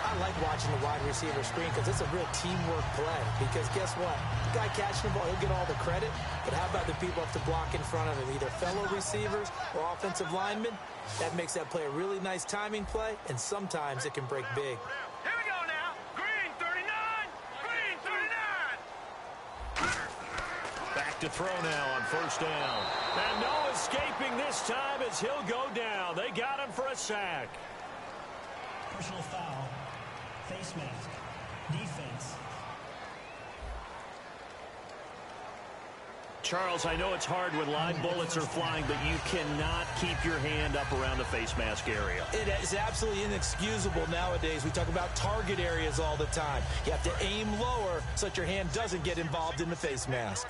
I like watching the wide receiver screen because it's a real teamwork play. Because guess what? The guy catching the ball, he'll get all the credit. But how about the people have to block in front of him, either fellow receivers or offensive linemen? That makes that play a really nice timing play, and sometimes it can break big. Here we go now. Green 39. Green 39. Back to throw now on first down. And no escaping this time as he'll go down. They got him for a sack. Personal foul. Face mask. Defense. Charles, I know it's hard when live bullets are flying, but you cannot keep your hand up around the face mask area. It is absolutely inexcusable nowadays. We talk about target areas all the time. You have to aim lower so that your hand doesn't get involved in the face mask.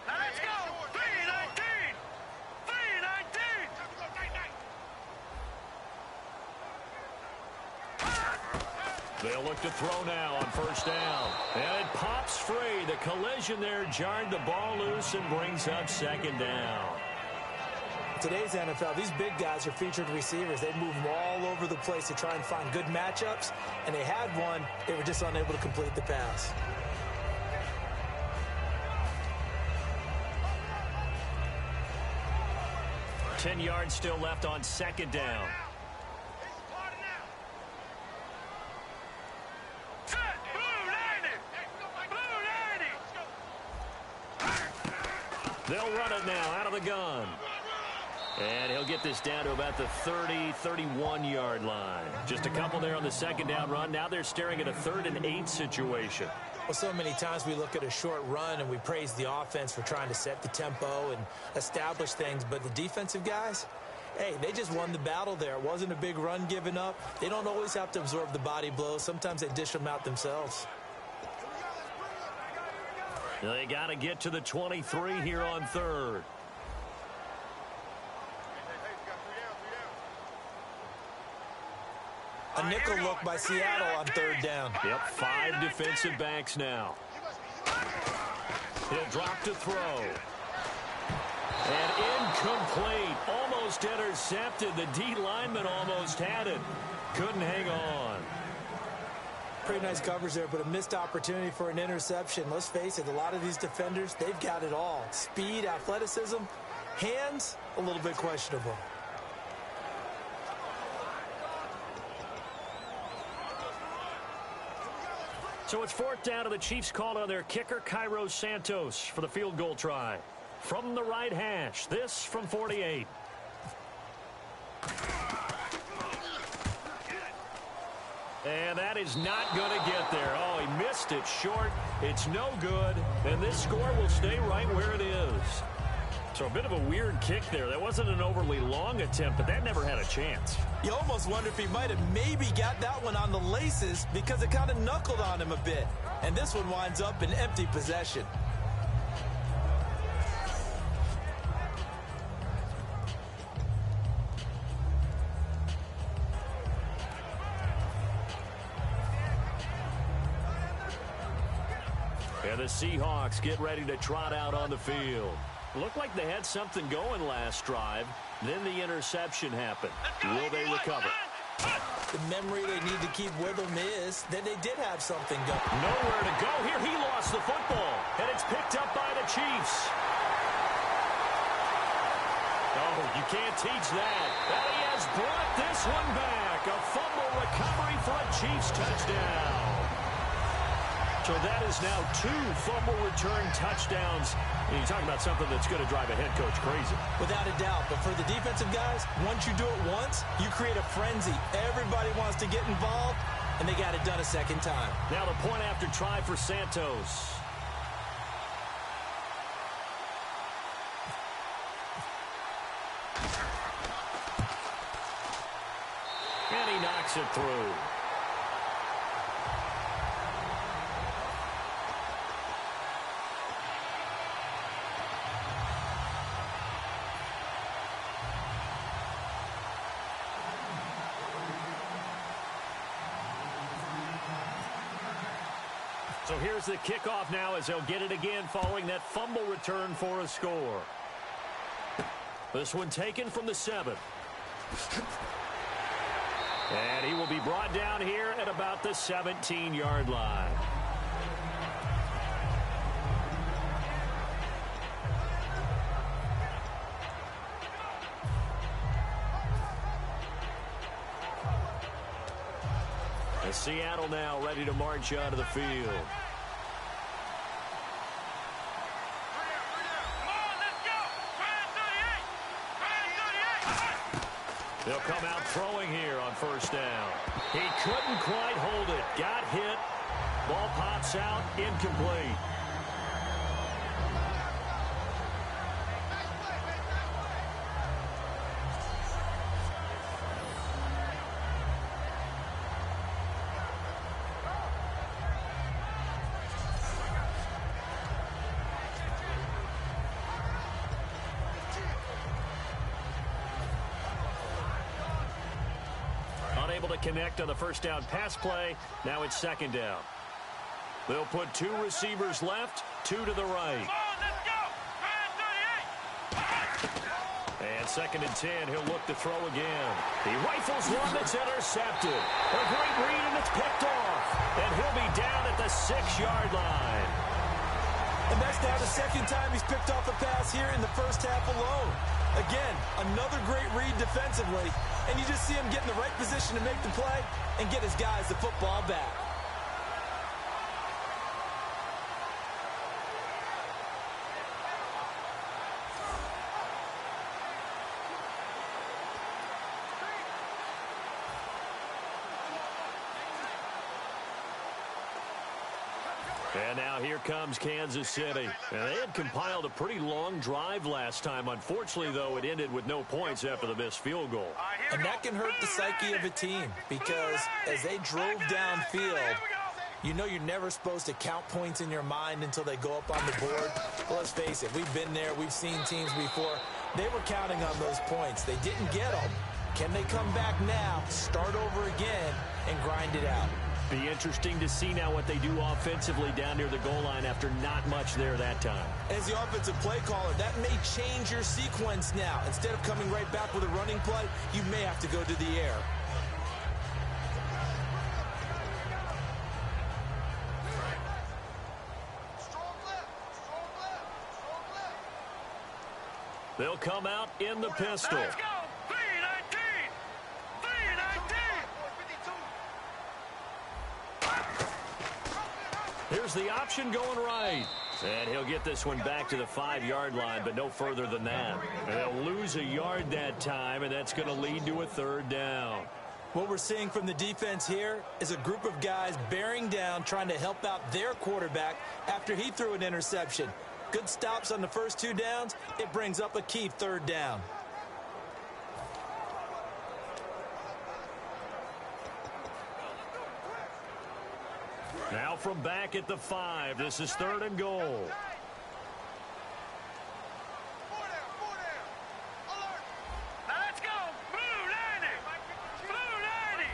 Now let's go. 319. 319. They'll look to throw now on first down. And it pops free. The collision there jarred the ball loose and brings up second down. Today's NFL, these big guys are featured receivers. They move all over the place to try and find good matchups. And they had one. They were just unable to complete the pass. Ten yards still left on second down. They'll run it now out of the gun. And he'll get this down to about the 30, 31-yard line. Just a couple there on the second down run. Now they're staring at a 3rd and 8 situation. Well, so many times we look at a short run and we praise the offense for trying to set the tempo and establish things. But the defensive guys, hey, they just won the battle there. It wasn't a big run given up. They don't always have to absorb the body blows. Sometimes they dish them out themselves. They got to get to the 23 here on 3rd. A nickel look by Seattle on third down. Yep, 5 defensive backs now. He'll drop to throw. And incomplete. Almost intercepted. The D lineman almost had it. Couldn't hang on. Pretty nice coverage there, but a missed opportunity for an interception. Let's face it, a lot of these defenders, they've got it all. Speed, athleticism, hands, a little bit questionable. So it's 4th down, and the Chiefs called on their kicker, Cairo Santos, for the field goal try. From the right hash, this from 48. And that is not going to get there. Oh, he missed it short. It's no good. And this score will stay right where it is. So a bit of a weird kick there. That wasn't an overly long attempt, but that never had a chance. You almost wonder if he might have maybe got that one on the laces because it kind of knuckled on him a bit. And this one winds up in empty possession. And the Seahawks get ready to trot out on the field. Looked like they had something going last drive. Then the interception happened. Will they recover? The memory they need to keep with them is that they did have something going. Nowhere to go here. He lost the football. And it's picked up by the Chiefs. Oh, you can't teach that. And he has brought this one back. A fumble recovery for a Chiefs touchdown. So that is now 2 fumble return touchdowns. And you talk about something that's going to drive a head coach crazy. Without a doubt. But for the defensive guys, once you do it once, you create a frenzy. Everybody wants to get involved, and they got it done a second time. Now the point after try for Santos. And he knocks it through. So here's the kickoff now as they'll get it again following that fumble return for a score. This one taken from the 7. And he will be brought down here at about the 17-yard line. And Seattle now ready to march out of the field. They'll come out throwing here on first down. He couldn't quite hold it. Got hit. Ball pops out. Incomplete. Unable to connect on the first down pass play. Now it's second down. They'll put 2 receivers left, 2 to the right. And second and 10, he'll look to throw again. He rifles one that's intercepted. A great read, and it's picked off. And he'll be down at the 6-yard line. And that's now the second time he's picked off a pass here in the first half alone. Again, another great read defensively, and you just see him get in the right position to make the play and get his guys the football back. And now here comes Kansas City. And they had compiled a pretty long drive last time. Unfortunately, though, it ended with no points after the missed field goal. And that can hurt the psyche of a team because as they drove downfield, you know you're never supposed to count points in your mind until they go up on the board. Well, let's face it, we've been there. We've seen teams before. They were counting on those points. They didn't get them. Can they come back now, start over again, grind it out. Be interesting to see now what they do offensively down near the goal line after not much there that time. As the offensive play caller, that may change your sequence now. Instead of coming right back with a running play, you may have to go to the air. They'll come out in the pistol. Let's go! 319! 319! Here's the option going right. And he'll get this one back to the 5-yard line, but no further than that. And they'll lose a yard that time, and that's going to lead to a 3rd down. What we're seeing from the defense here is a group of guys bearing down, trying to help out their quarterback after he threw an interception. Good stops on the first 2 downs. It brings up a key 3rd down. Now from back at the 5, this is 3rd and goal. 4 down, 4 down. Alert! Now let's go! Blue 90! Blue 90!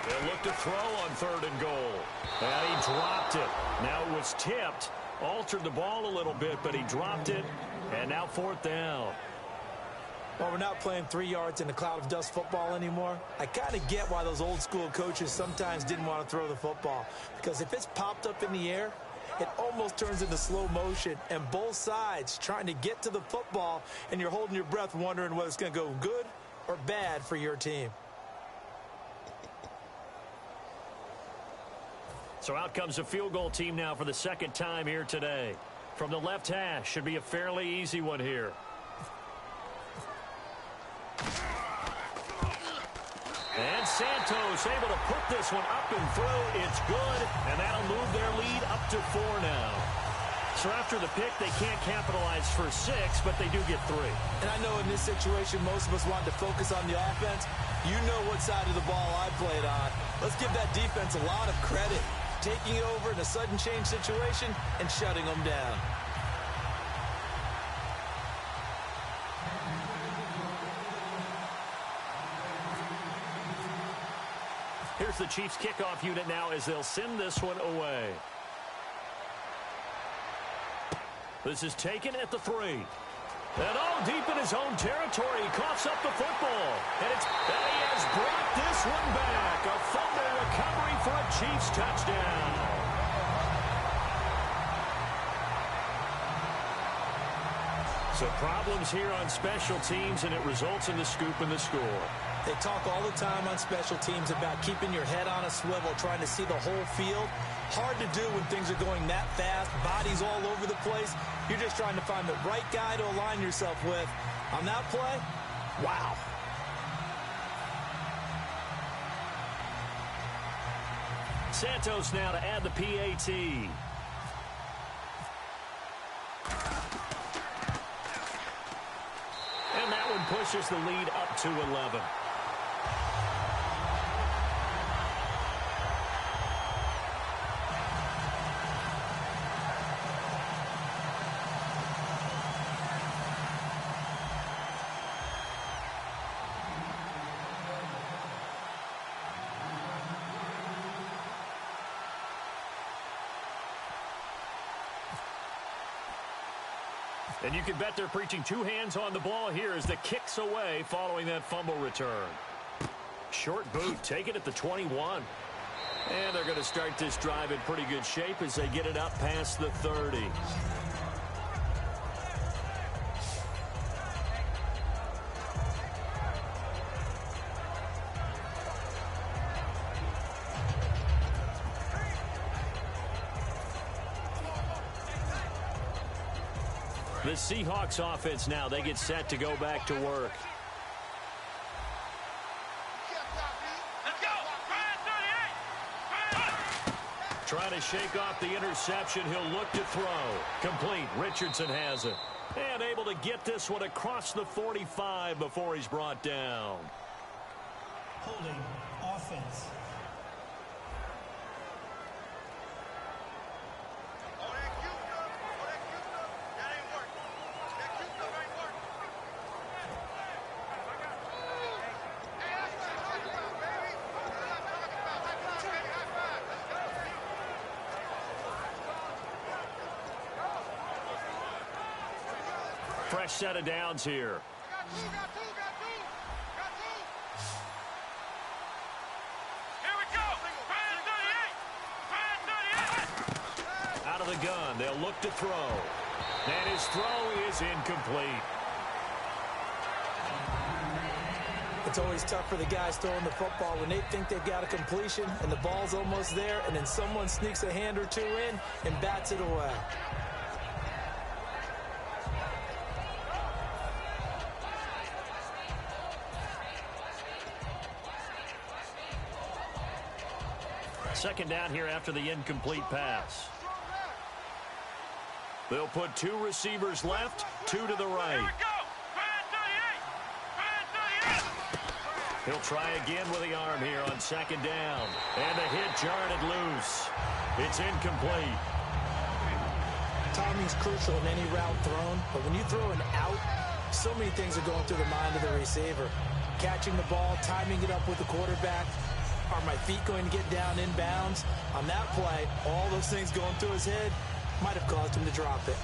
They'll look to throw on 3rd and goal. And he dropped it. Now it was tipped. Altered the ball a little bit, but he dropped it. And now 4th down. Well, we're not playing 3 yards in a cloud of dust football anymore. I kind of get why those old school coaches sometimes didn't want to throw the football. Because if it's popped up in the air, it almost turns into slow motion. And both sides trying to get to the football, and you're holding your breath wondering whether it's going to go good or bad for your team. So out comes a field goal team now for the 2nd time here today. From the left hash, should be a fairly easy one here. And Santos able to put this one up and through. It's good, and that'll move their lead up to 4 now. So after the pick, they can't capitalize for 6, but they do get 3. And I know in this situation, most of us wanted to focus on the offense. You know what side of the ball I played on. Let's give that defense a lot of credit. Taking it over in a sudden change situation and shutting them down. Here's the Chiefs kickoff unit now as they'll send this one away. This is taken at the 3. And deep in his own territory, he coughs up the football. And he has brought this one back. A fumble recovery for a Chiefs touchdown. So problems here on special teams, and it results in the scoop and the score. They talk all the time on special teams about keeping your head on a swivel, trying to see the whole field. Hard to do when things are going that fast, bodies all over the place. You're just trying to find the right guy to align yourself with. On that play, wow. Santos now to add the PAT. And that one pushes the lead up to 11. And you can bet they're preaching 2 hands on the ball here as the kick's away following that fumble return. Short boot, take it at the 21. And they're going to start this drive in pretty good shape as they get it up past the 30. The Seahawks offense now, they get set to go back to work. Let's go! Ryan 38! Trying to shake off the interception. He'll look to throw. Complete. Richardson has it. And able to get this one across the 45 before he's brought down. Holding offense. fresh set of downs here. Got two. Here we go. Brand 38. Out of the gun, they'll look to throw. And his throw is incomplete. It's always tough for the guys throwing the football when they think they've got a completion and the ball's almost there, and then someone sneaks a hand or two in and bats it away. Second down here after the incomplete pass. They'll put two receivers left, two to the right. Here we go. Brand 38. He'll try again with the arm here on second down. And the hit jarred it loose. It's incomplete. Timing's crucial in any route thrown, but when you throw an out, so many things are going through the mind of the receiver. Catching the ball, timing it up with the quarterback. Are my feet going to get down in bounds? On that play, all those things going through his head might have caused him to drop it.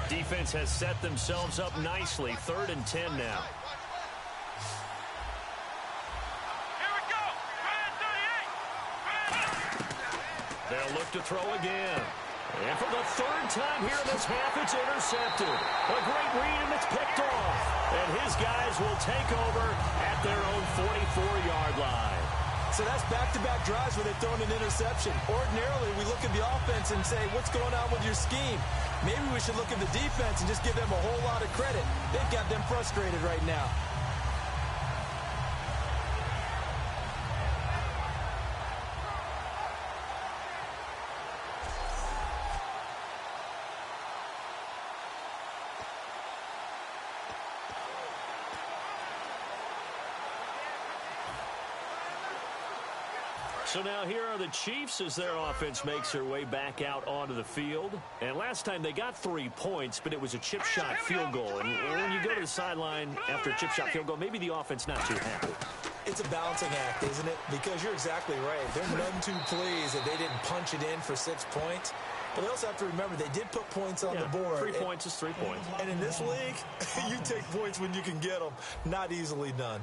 Defense has set themselves up nicely. 3rd and 10 now. Here we go. Brand 38. They'll look to throw again. And for the 3rd time here in this half, it's intercepted. A great read, and it's picked off. And his guys will take over at their own 44-yard line. So that's back-to-back drives where they've thrown an interception. Ordinarily, we look at the offense and say, what's going on with your scheme? Maybe we should look at the defense and just give them a whole lot of credit. They've got them frustrated right now. So now here are the Chiefs as their offense makes their way back out onto the field. And last time they got 3 points, but it was a chip shot field goal. And when you go to the sideline after a chip shot field goal, maybe the offense not too happy. It's a balancing act, isn't it? Because you're exactly right. They're none too pleased that they didn't punch it in for 6 points. But they also have to remember they did put points on the board. 3 points is 3 points. And in this league, you take points when you can get them. Not easily done.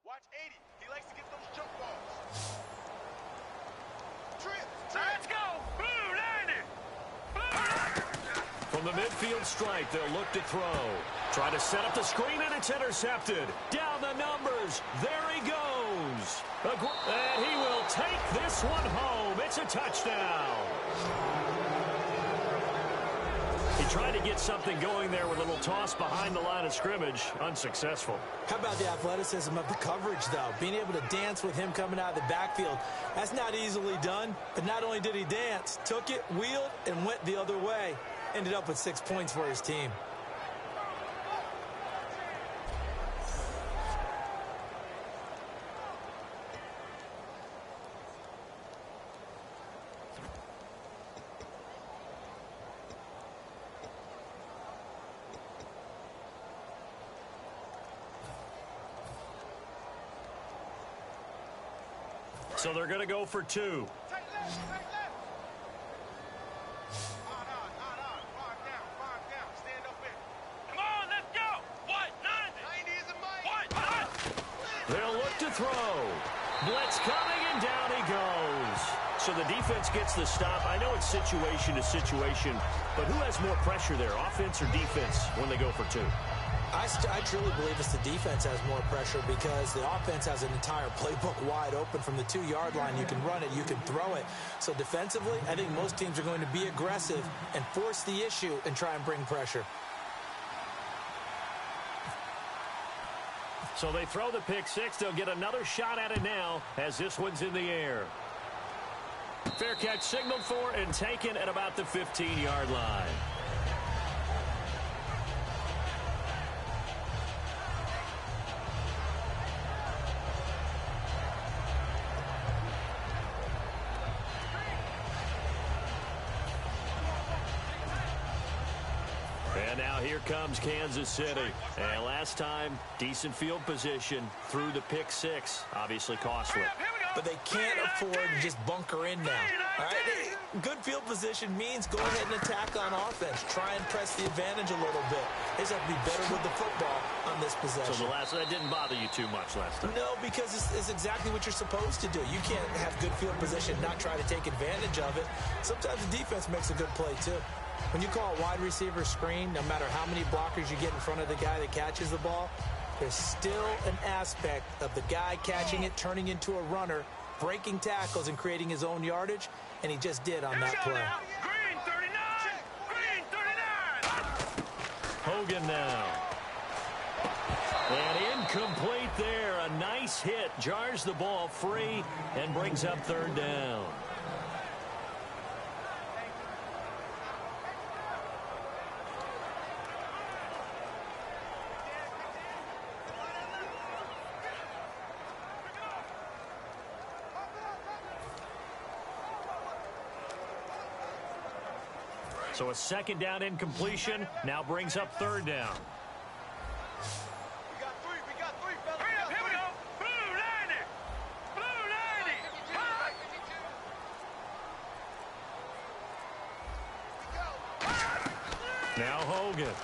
Watch 80. He likes to get those jump balls. Let's go. Blue landed. From the midfield stripe, they'll look to throw. Try to set up the screen, and it's intercepted. Down the numbers. There he goes. And he will take this one home. It's a touchdown. He tried to get something going there with a little toss behind the line of scrimmage. Unsuccessful. How about the athleticism of the coverage, though? Being able to dance with him coming out of the backfield. That's not easily done. But not only did he dance, took it, wheeled, and went the other way. Ended up with 6 points for his team. So they're going to go for 2. Take left. Hard. 5 down. Stand up there. Come on, let's go. What? 90 is a mic. What? They'll look to throw. Blitz coming, and down he goes. So the defense gets the stop. I know it's situation to situation, but who has more pressure there, offense or defense, when they go for 2? I truly believe it's the defense has more pressure because the offense has an entire playbook wide open from the 2-yard line. You can run it, you can throw it. So defensively, I think most teams are going to be aggressive and force the issue and try and bring pressure. So they throw the pick six. They'll get another shot at it now as this one's in the air. Fair catch signaled for and taken at about the 15-yard line. And now here comes Kansas City. And last time, decent field position through the pick six. Obviously costly. But they can't afford to just bunker in now. All right? Good field position means go ahead and attack on offense. Try and press the advantage a little bit. They just have to be better with the football on this possession. So that didn't bother you too much last time? No, because it's exactly what you're supposed to do. You can't have good field position, not try to take advantage of it. Sometimes the defense makes a good play, too. When you call a wide receiver screen, no matter how many blockers you get in front of the guy that catches the ball, there's still an aspect of the guy catching it, turning into a runner, breaking tackles, and creating his own yardage, and he just did on that play. Green 39! Green 39! Hogan now. And incomplete there. A nice hit. Jars the ball free and brings up third down. So a second down incompletion now brings up third down. We got three, fellas. Hurry up, here we go. Blue 90. Blue 90. Now Hogan.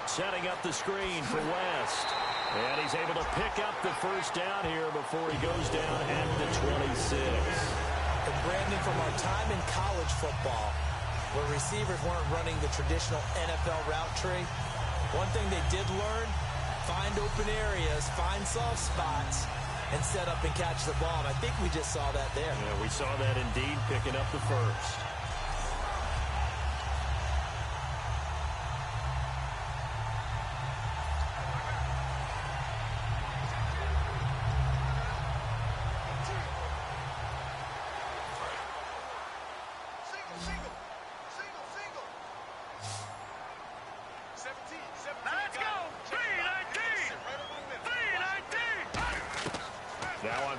Setting up the screen for West. And he's able to pick up the first down here before he goes down at the 26. And Brandon, from our time in college football, where receivers weren't running the traditional NFL route tree, one thing they did learn, find open areas, find soft spots, and set up and catch the ball. And I think we just saw that there. Yeah, we saw that indeed, picking up the first.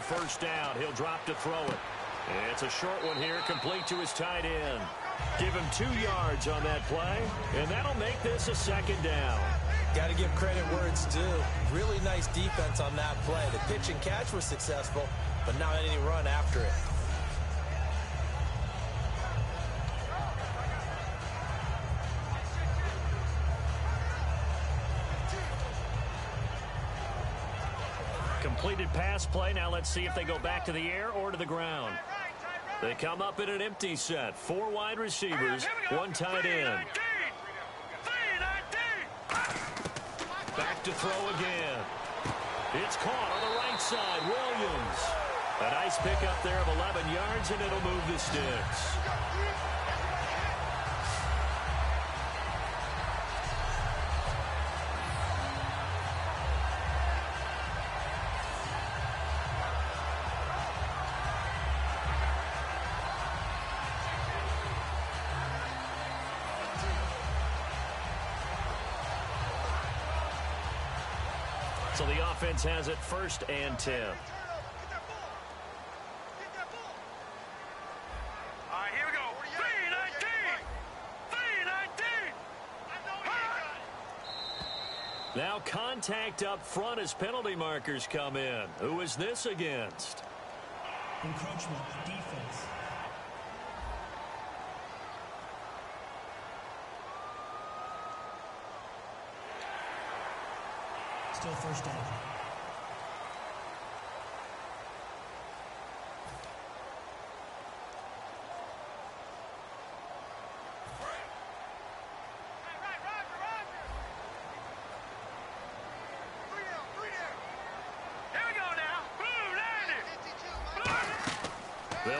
First down, he'll drop to throw it. It's a short one here, complete to his tight end. Give him 2 yards on that play, and that'll make this a second down. Got to give credit where it's due. Really nice defense on that play. The pitch and catch was successful, but not any run after it. Completed pass play. Now let's see if they go back to the air or to the ground. They come up in an empty set. 4 wide receivers, 1 tight end. Back to throw again. It's caught on the right side. Williams. A nice pickup there of 11 yards, and it'll move the sticks. So the offense has it 1st and 10. All right, here we go. 319. Now contact up front as penalty markers come in. Who is this against? Encroachment, defense. Still first down.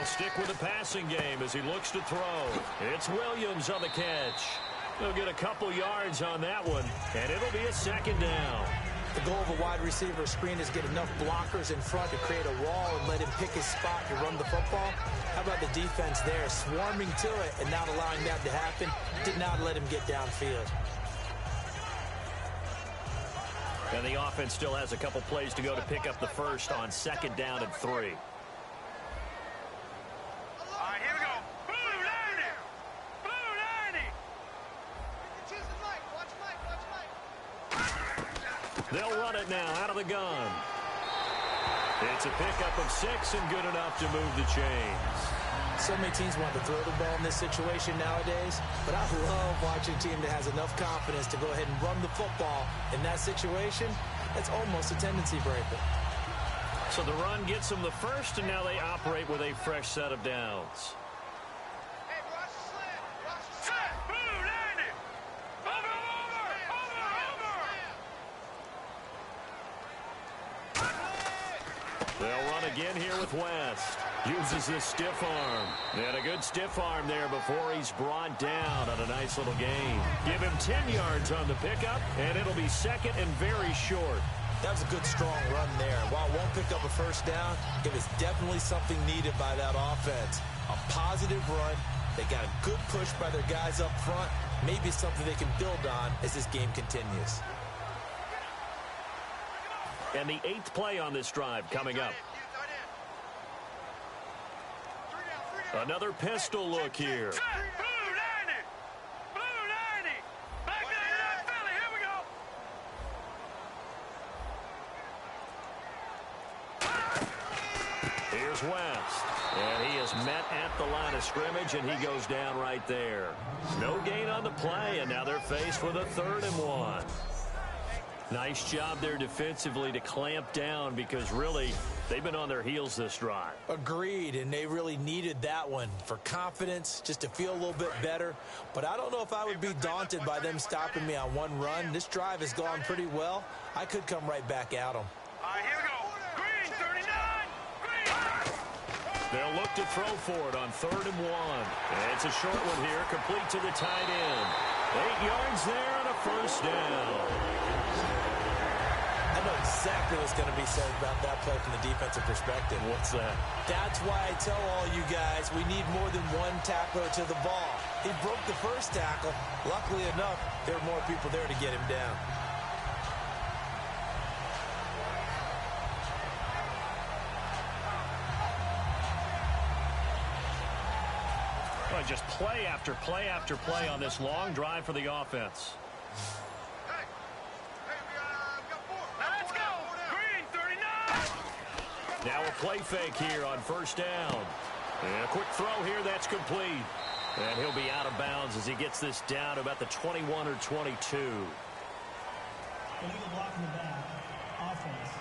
stick with the passing game as he looks to throw. It's Williams on the catch. He'll get a couple yards on that one, and it'll be a second down. The goal of a wide receiver screen is get enough blockers in front to create a wall and let him pick his spot to run the football. How about the defense there, swarming to it and not allowing that to happen? Did not let him get downfield. And the offense still has a couple plays to go to pick up the first on second down and 3. All right, here we go. Blue 90. Blue 90. Watch Mike. They'll run it now out of the gun. It's a pickup of 6 and good enough to move the chains. So many teams want to throw the ball in this situation nowadays, but I love watching a team that has enough confidence to go ahead and run the football. In that situation, that's almost a tendency breaker. So the run gets them the first, and now they operate with a fresh set of downs. Hey, watch the slant. Watch the slant. Blue 90. Over. They'll run again here with West. Uses this stiff arm. And a good stiff arm there before he's brought down on a nice little gain. Give him 10 yards on the pickup, and it'll be second and very short. That was a good, strong run there. While it won't pick up a first down, it was definitely something needed by that offense. A positive run. They got a good push by their guys up front. Maybe something they can build on as this game continues. And the 8th play on this drive coming up. Another pistol look here. Blue 90. Blue 90. Back 99 Philly. Here we go. Here's West. And he is met at the line of scrimmage, and he goes down right there. No gain on the play, and now they're faced with a 3rd and 1. Nice job there defensively to clamp down because really they've been on their heels this drive. Agreed, and they really needed that one for confidence, just to feel a little bit better. But I don't know if I would be daunted by them stopping me on one run. This drive has gone pretty well. I could come right back at them. All right, here we go. Green 39. Green. They'll look to throw for it on 3rd and 1. And it's a short one here, complete to the tight end. 8 yards there and a first down. I know exactly what's going to be said about that play from the defensive perspective. What's that? That's why I tell all you guys we need more than one tackler to the ball. He broke the first tackle. Luckily enough, there were more people there to get him down. Well, just play after play after play on this long drive for the offense. Now a play fake here on first down. And a quick throw here, that's complete. And he'll be out of bounds as he gets this down to about the 21 or 22. Illegal block in the back. Offense.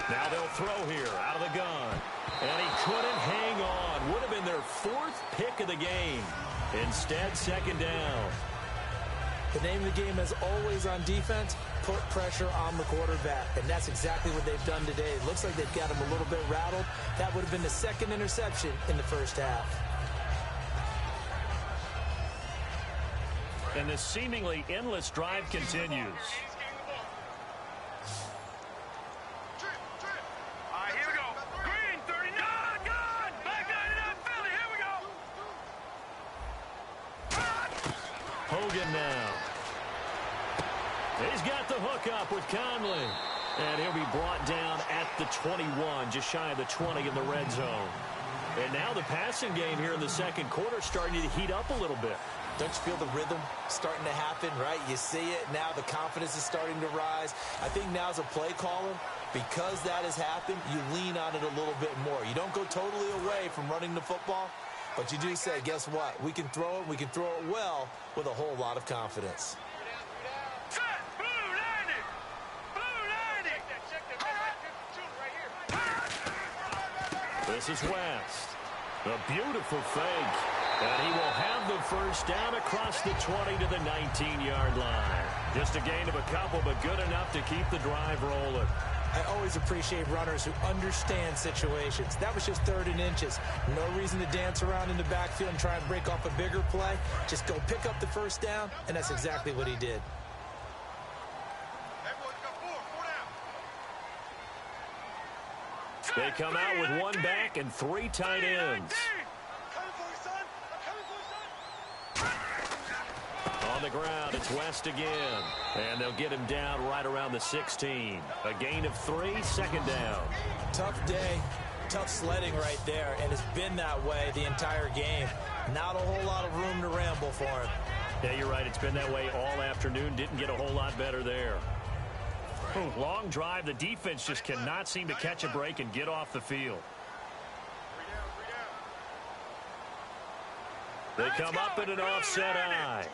Now they'll throw here out of the gun. And he couldn't hang on. Would have been their 4th pick of the game. Instead, second down. The name of the game, as always on defense, put pressure on the quarterback. And that's exactly what they've done today. It looks like they've got him a little bit rattled. That would have been the 2nd interception in the first half. And this seemingly endless drive continues. Hogan now. He's got the hook up with Conley. And he'll be brought down at the 21, just shy of the 20 in the red zone. And now the passing game here in the second quarter starting to heat up a little bit. Don't you feel the rhythm starting to happen, right? You see it. Now the confidence is starting to rise. I think now as a play caller, because that has happened, you lean on it a little bit more. You don't go totally away from running the football, but you do say, guess what? We can throw it. We can throw it well with a whole lot of confidence. This is West. A beautiful fake. And he will have the first down across the 20 to the 19-yard line. Just a gain of a couple, but good enough to keep the drive rolling. I always appreciate runners who understand situations. That was just 3rd and inches. No reason to dance around in the backfield and try and break off a bigger play. Just go pick up the first down, and that's exactly what he did. They come out with 1 back and 3 tight ends. On the ground, it's West again. And they'll get him down right around the 16. A gain of 3, 2nd down. Tough day, tough sledding right there, and it's been that way the entire game. Not a whole lot of room to ramble for him. Yeah, you're right. It's been that way all afternoon. Didn't get a whole lot better there. Long drive. The defense just cannot seem to catch a break and get off the field. They come up in an offset eye.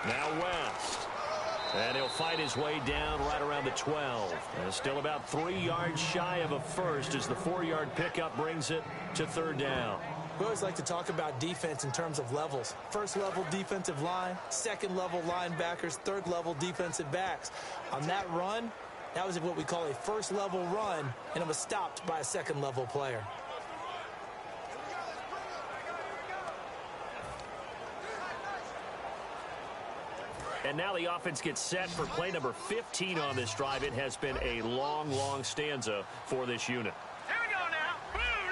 Now West. And he'll fight his way down right around the 12. And still about 3 yards shy of a first as the 4-yard pickup brings it to 3rd down. We always like to talk about defense in terms of levels. 1st level defensive line, 2nd level linebackers, 3rd level defensive backs. On that run, that was what we call a 1st level run, and it was stopped by a 2nd level player. And now the offense gets set for play number 15 on this drive. It has been a long, long stanza for this unit. Here we go now. Blue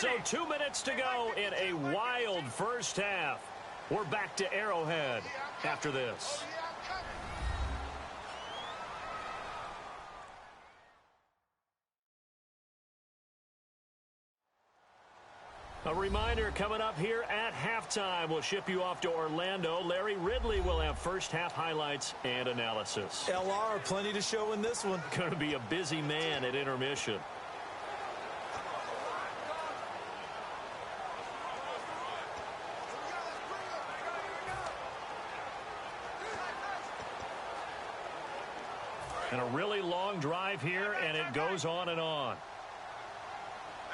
90. So 2 minutes to go in a wild first half. We're back to Arrowhead after this. A reminder coming up here at halftime. We'll ship you off to Orlando. Larry Ridley will have first half highlights and analysis. LR, plenty to show in this one. Going to be a busy man at intermission. And a really long drive here, and it goes on and on.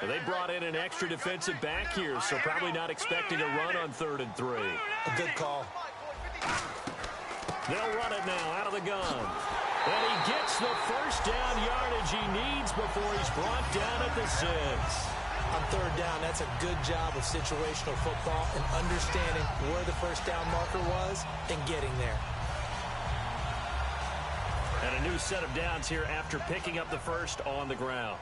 They brought in an extra defensive back here, so probably not expecting a run on 3rd and 3. A good call. They'll run it now out of the gun. And he gets the first down yardage he needs before he's brought down at the 6. On 3rd down, that's a good job of situational football and understanding where the first down marker was and getting there. And a new set of downs here after picking up the first on the ground.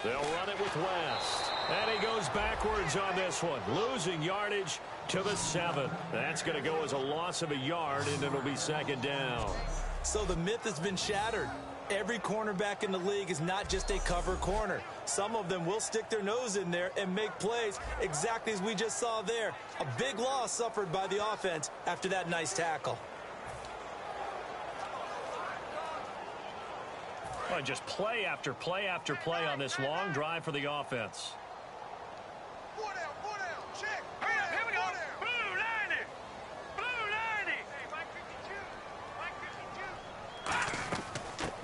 They'll run it with West. And he goes backwards on this one, losing yardage to the 7. That's going to go as a loss of a yard, and it'll be 2nd down. So the myth has been shattered. Every cornerback in the league is not just a cover corner. Some of them will stick their nose in there and make plays exactly as we just saw there. A big loss suffered by the offense after that nice tackle. Well, just play after play after play on this long drive for the offense. Check. Here we go. Blue 90. Blue 90. Hey, Mike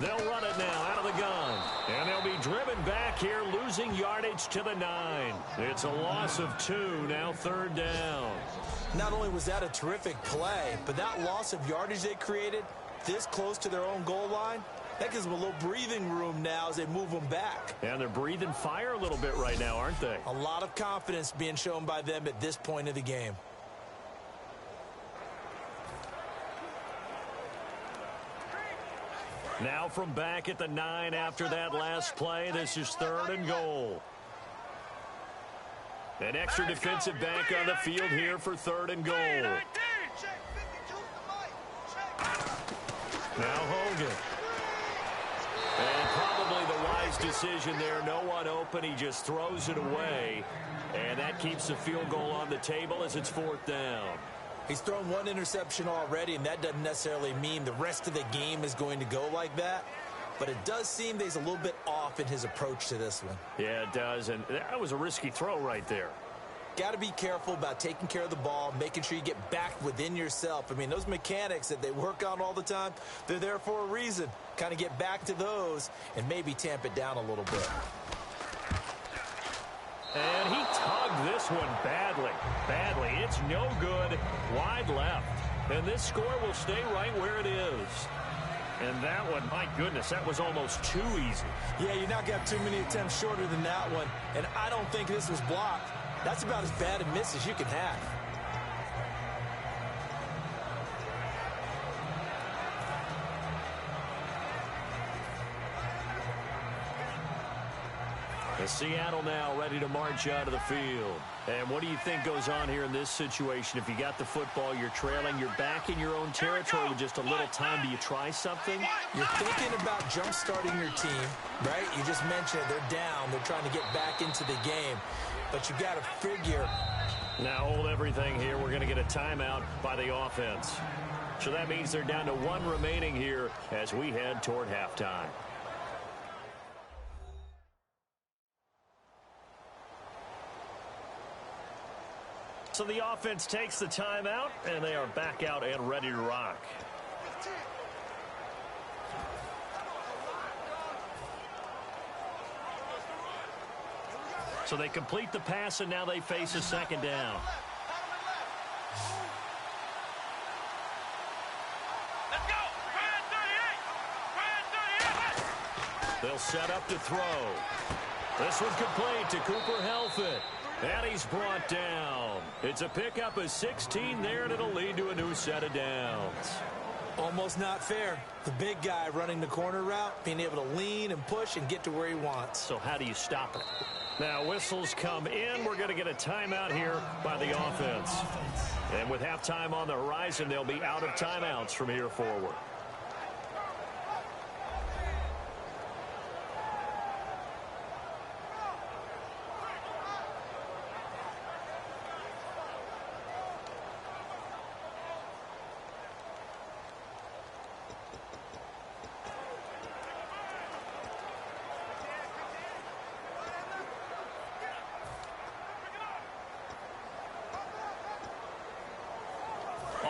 52. They'll run it now out of the gun. And they'll be driven back here, losing yardage to the 9. It's a loss of 2, now 3rd down. Not only was that a terrific play, but that loss of yardage they created this close to their own goal line, that gives them a little breathing room now as they move them back. And they're breathing fire a little bit right now, aren't they? A lot of confidence being shown by them at this point of the game. Now from back at the 9 after that last play, this is 3rd and goal. An extra defensive back on the field here for 3rd and goal. Now Hogan. And probably the wise decision there. No one open. He just throws it away. And that keeps the field goal on the table as it's 4th down. He's thrown 1 interception already, and that doesn't necessarily mean the rest of the game is going to go like that. But it does seem that he's a little bit off in his approach to this one. Yeah, it does. And that was a risky throw right there. Got to be careful about taking care of the ball, making sure you get back within yourself. I mean, those mechanics that they work on all the time, they're there for a reason. Kind of get back to those and maybe tamp it down a little bit. And he tugged this one badly. Badly. It's no good. Wide left. And this score will stay right where it is. And that one, my goodness, that was almost too easy. Yeah, you not got too many attempts shorter than that one. And I don't think this was blocked. That's about as bad a miss as you can have. And Seattle now ready to march out of the field. And what do you think goes on here in this situation? If you got the football, you're trailing, you're back in your own territory with just a little time. Do you try something? You're thinking about jump-starting your team, right? You just mentioned they're down. They're trying to get back into the game. But you got to figure. Now hold everything here. We're going to get a timeout by the offense. So that means they're down to 1 remaining here as we head toward halftime. So the offense takes the timeout, and they are back out and ready to rock. So they complete the pass, and now they face a 2nd down. Let's go. They'll set up to throw. This one complete to Cooper Helfet. And he's brought down. It's a pickup of 16 there, and it'll lead to a new set of downs. Almost not fair. The big guy running the corner route, being able to lean and push and get to where he wants. So how do you stop it? Now whistles come in. We're going to get a timeout here by the offense. And with halftime on the horizon, they'll be out of timeouts from here forward.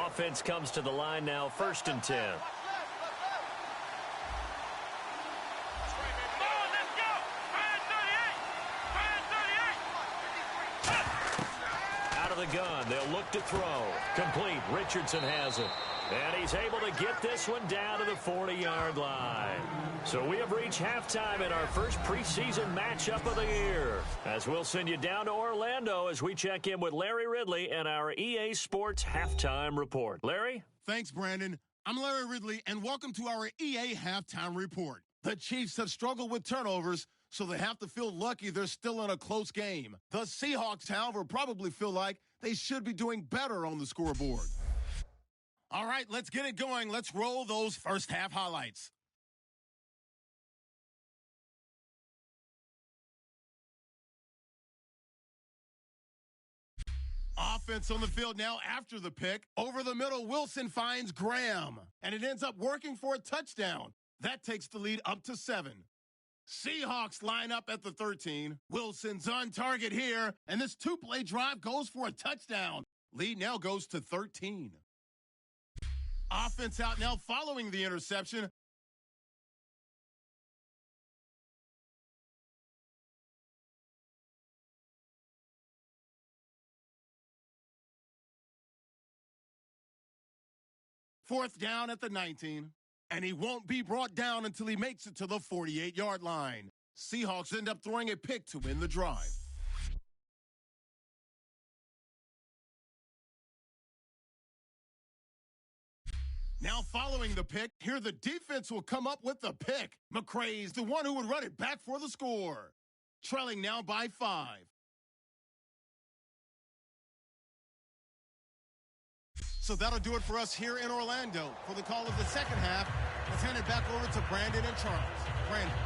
Offense comes to the line now, 1st and 10. Out of the gun, they'll look to throw. Complete. Richardson has it. And he's able to get this one down to the 40-yard line. So we have reached halftime in our first preseason matchup of the year. As we'll send you down to Orlando as we check in with Larry Ridley and our EA Sports Halftime Report. Larry? Thanks, Brandon. I'm Larry Ridley, and welcome to our EA Halftime Report. The Chiefs have struggled with turnovers, so they have to feel lucky they're still in a close game. The Seahawks, however, probably feel like they should be doing better on the scoreboard. All right, let's get it going. Let's roll those first half highlights. Offense on the field now after the pick. Over the middle, Wilson finds Graham, and it ends up working for a touchdown. That takes the lead up to 7. Seahawks line up at the 13. Wilson's on target here, and this 2-play drive goes for a touchdown. Lead now goes to 13. Offense out now following the interception. Fourth down at the 19. And he won't be brought down until he makes it to the 48-yard line. Seahawks end up throwing a pick to win the drive. Now following the pick, here the defense will come up with the pick. McCray's the one who would run it back for the score. Trailing now by 5. So that'll do it for us here in Orlando. For the call of the second half, let's hand it back over to Brandon and Charles. Brandon.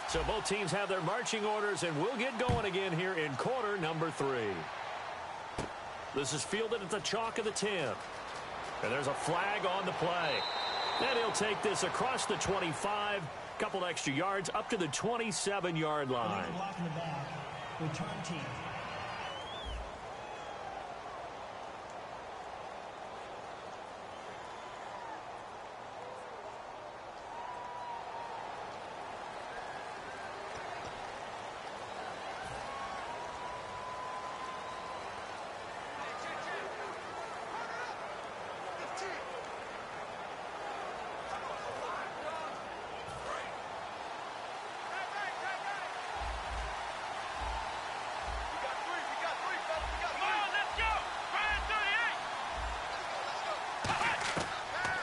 So both teams have their marching orders, and we'll get going again here in quarter number 3. This is fielded at the chalk of the 10. And there's a flag on the play. And he'll take this across the 25, couple extra yards up to the 27-yard line. Block in the back. Return team.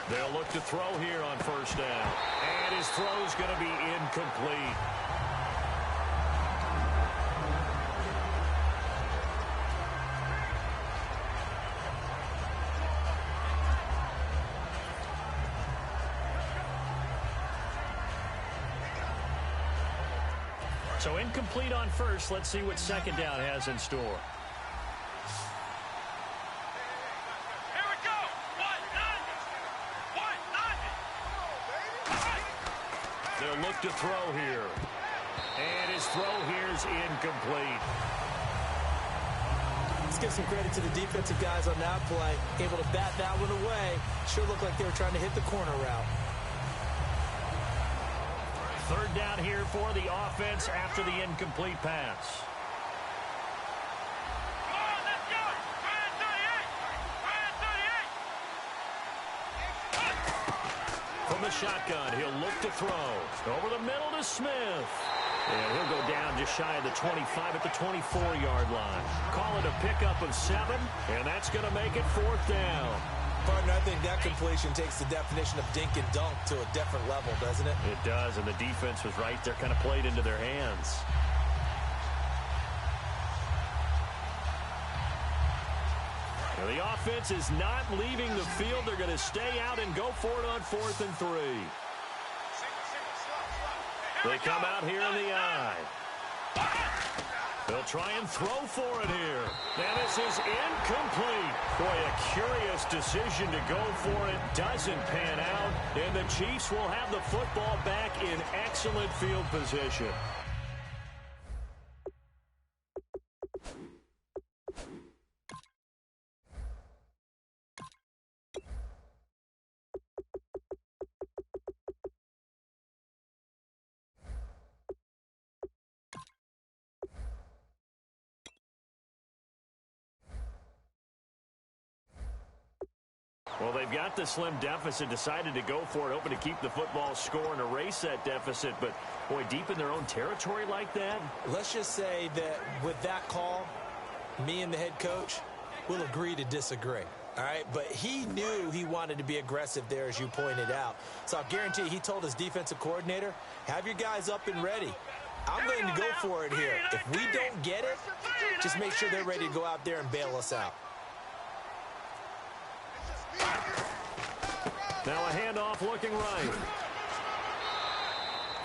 They'll look to throw here on first down. And his throw's going to be incomplete. So incomplete on first. Let's see what second down has in store. They'll look to throw here. And his throw here's incomplete. Let's give some credit to the defensive guys on that play. Able to bat that one away. Sure looked like they were trying to hit the corner route. Third down here for the offense after the incomplete pass. From the shotgun, he'll look to throw. Over the middle to Smith. And he'll go down just shy of the 25 at the 24-yard line. Call it a pickup of 7, and that's going to make it fourth down. Partner, I think that completion takes the definition of dink and dunk to a different level, doesn't it? It does, and the defense was right there, kind of played into their hands. Now the offense is not leaving the field. They're going to stay out and go for it on 4th and 3. They come out here in the I. They'll try and throw for it here. And this is incomplete. Boy, a curious decision to go for it. Doesn't pan out. And the Chiefs will have the football back in excellent field position. Well, they've got the slim deficit, decided to go for it, hoping to keep the football score and erase that deficit. But, boy, deep in their own territory like that. Let's just say that with that call, me and the head coach will agree to disagree. All right, but he knew he wanted to be aggressive there, as you pointed out. So I guarantee he told his defensive coordinator, have your guys up and ready. I'm going to go for it here. If we don't get it, just make sure they're ready to go out there and bail us out. Now a handoff looking right.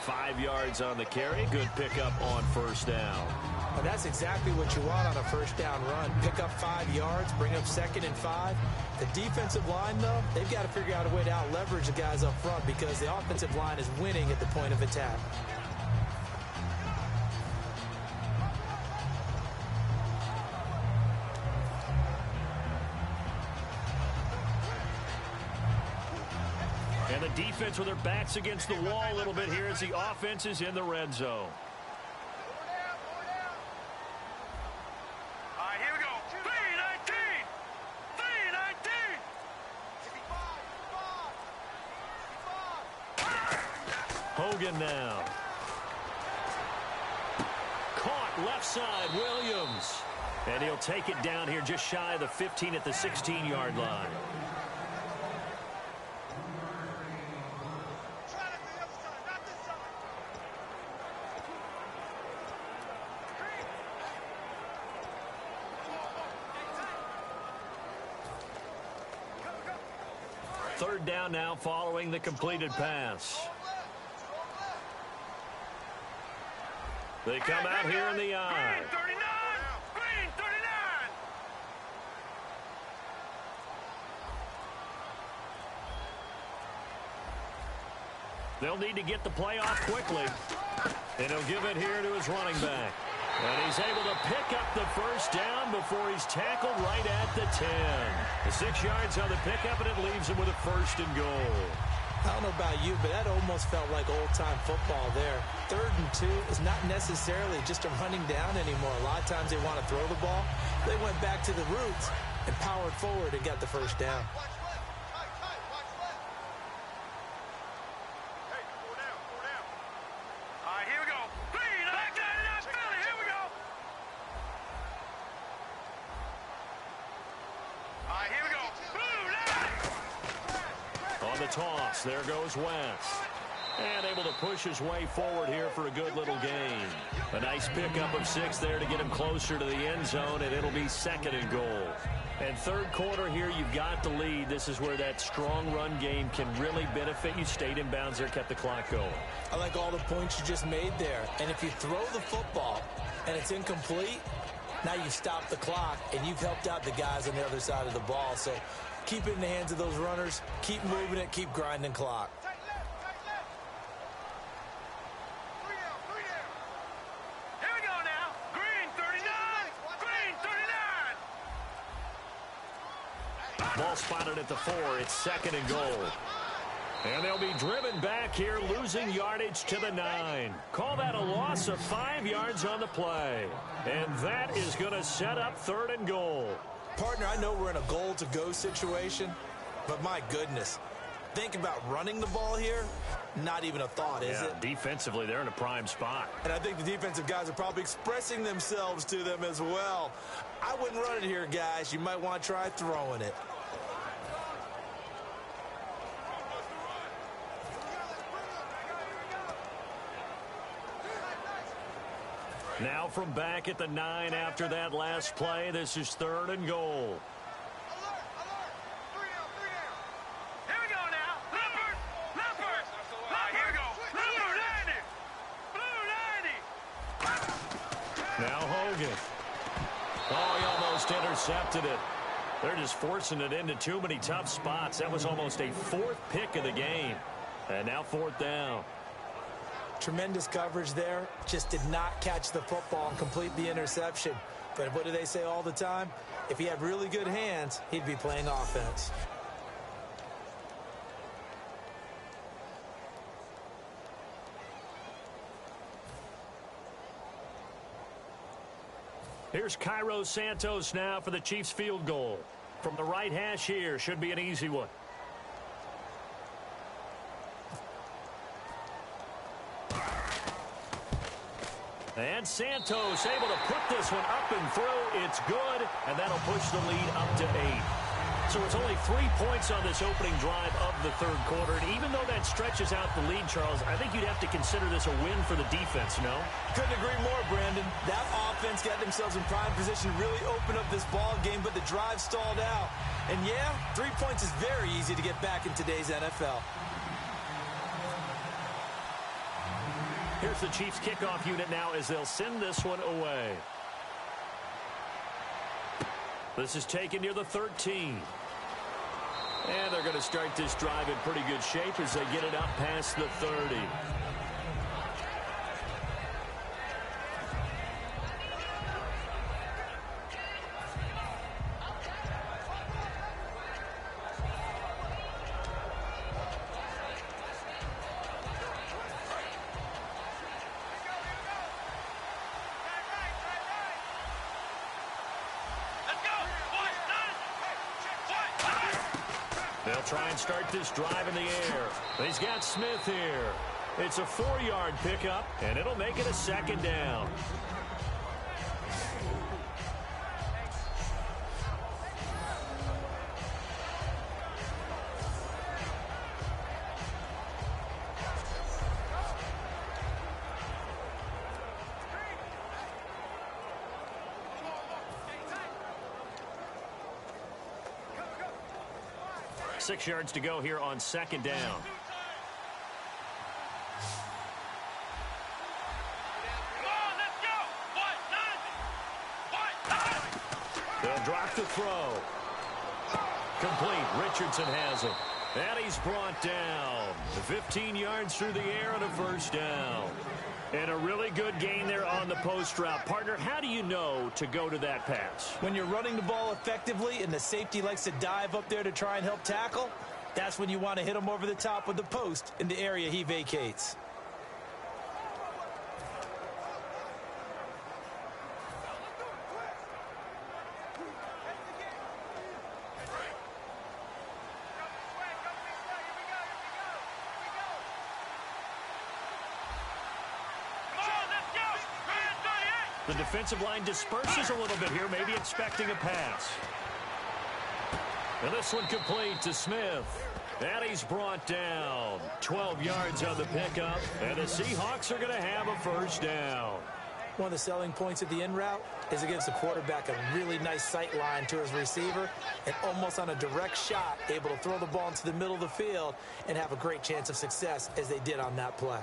5 yards on the carry. Good pickup on first down. And that's exactly what you want on a first down run. Pick up 5 yards, bring up 2nd and 5. The defensive line, though, they've got to figure out a way to out-leverage the guys up front because the offensive line is winning at the point of attack. And the defense with their backs against the wall a little bit here as the offense is in the red zone. All right, here we go. 3-19. Hogan now. Caught left side, Williams. And he'll take it down here just shy of the 15 at the 16-yard line. Third down now following the completed pass. They come out here in the I. Green 39! Green 39! They'll need to get the play off quickly. And he'll give it here to his running back. And he's able to pick up the first down before he's tackled right at the 10. The 6 yards on the pickup, and it leaves him with a first and goal. I don't know about you, but that almost felt like old-time football there. 3rd and 2 is not necessarily just a running down anymore. A lot of times they want to throw the ball. They went back to the roots and powered forward and got the first down. All right, here we go. Green, back 99 Philly. Here we go. All right, here we go. Blue line. On the toss, there goes West. And able to push his way forward here for a good little gain. A nice pickup of 6 there to get him closer to the end zone, and it'll be 2nd and goal. And 3rd quarter here, you've got the lead. This is where that strong run game can really benefit you. Stayed in bounds there, kept the clock going. I like all the points you just made there. And if you throw the football and it's incomplete, now you've stopped the clock and you've helped out the guys on the other side of the ball. So keep it in the hands of those runners. Keep moving it. Keep grinding clock. Here we go now. Green 39. Green 39. Ball spotted at the 4. It's 2nd and goal. And they'll be driven back here, losing yardage to the 9. Call that a loss of 5 yards on the play. And that is going to set up 3rd and goal. Partner, I know we're in a goal-to-go situation, but my goodness, think about running the ball here. Not even a thought, is it? Defensively, they're in a prime spot. And I think the defensive guys are probably expressing themselves to them as well. I wouldn't run it here, guys. You might want to try throwing it. Now from back at the 9 after that last play, this is 3rd and goal. Alert, alert. 3 down. Here we go now. Leopard. Leopard. All right, here we go. Blue 90. Blue 90. Now Hogan. Oh, he almost intercepted it. They're just forcing it into too many tough spots. That was almost a 4th pick of the game. And now 4th down. Tremendous coverage there. Just did not catch the football and complete the interception. But what do they say all the time? If he had really good hands, he'd be playing offense. Here's Cairo Santos now for the Chiefs field goal. From the right hash here, should be an easy one. And Santos able to put this one up and through. It's good, and that'll push the lead up to 8. So it's only 3 points on this opening drive of the 3rd quarter. And even though that stretches out the lead, Charles, I think you'd have to consider this a win for the defense, no? Couldn't agree more, Brandon. That offense got themselves in prime position to really open up this ball game, but the drive stalled out. And yeah, 3 points is very easy to get back in today's NFL. Here's the Chiefs kickoff unit now as they'll send this one away. This is taken near the 13. And they're going to start this drive in pretty good shape as they get it up past the 30. They'll try and start this drive in the air. He's got Smith here. It's a 4-yard pickup, and it'll make it a 2nd down. Six yards to go here on 2nd down. Come on, to throw. Complete. Richardson has it. And he's brought down. 15 yards through the air and a first down. And a really good gain there on the post route. Partner, how do you know to go to that pass? When you're running the ball effectively and the safety likes to dive up there to try and help tackle, that's when you want to hit him over the top with the post in the area he vacates. The defensive line disperses a little bit here, maybe expecting a pass. And this one complete to Smith. And he's brought down. 12 yards on the pickup. And the Seahawks are going to have a first down. One of the selling points of the in route is it gives the quarterback a really nice sight line to his receiver and almost on a direct shot able to throw the ball into the middle of the field and have a great chance of success as they did on that play.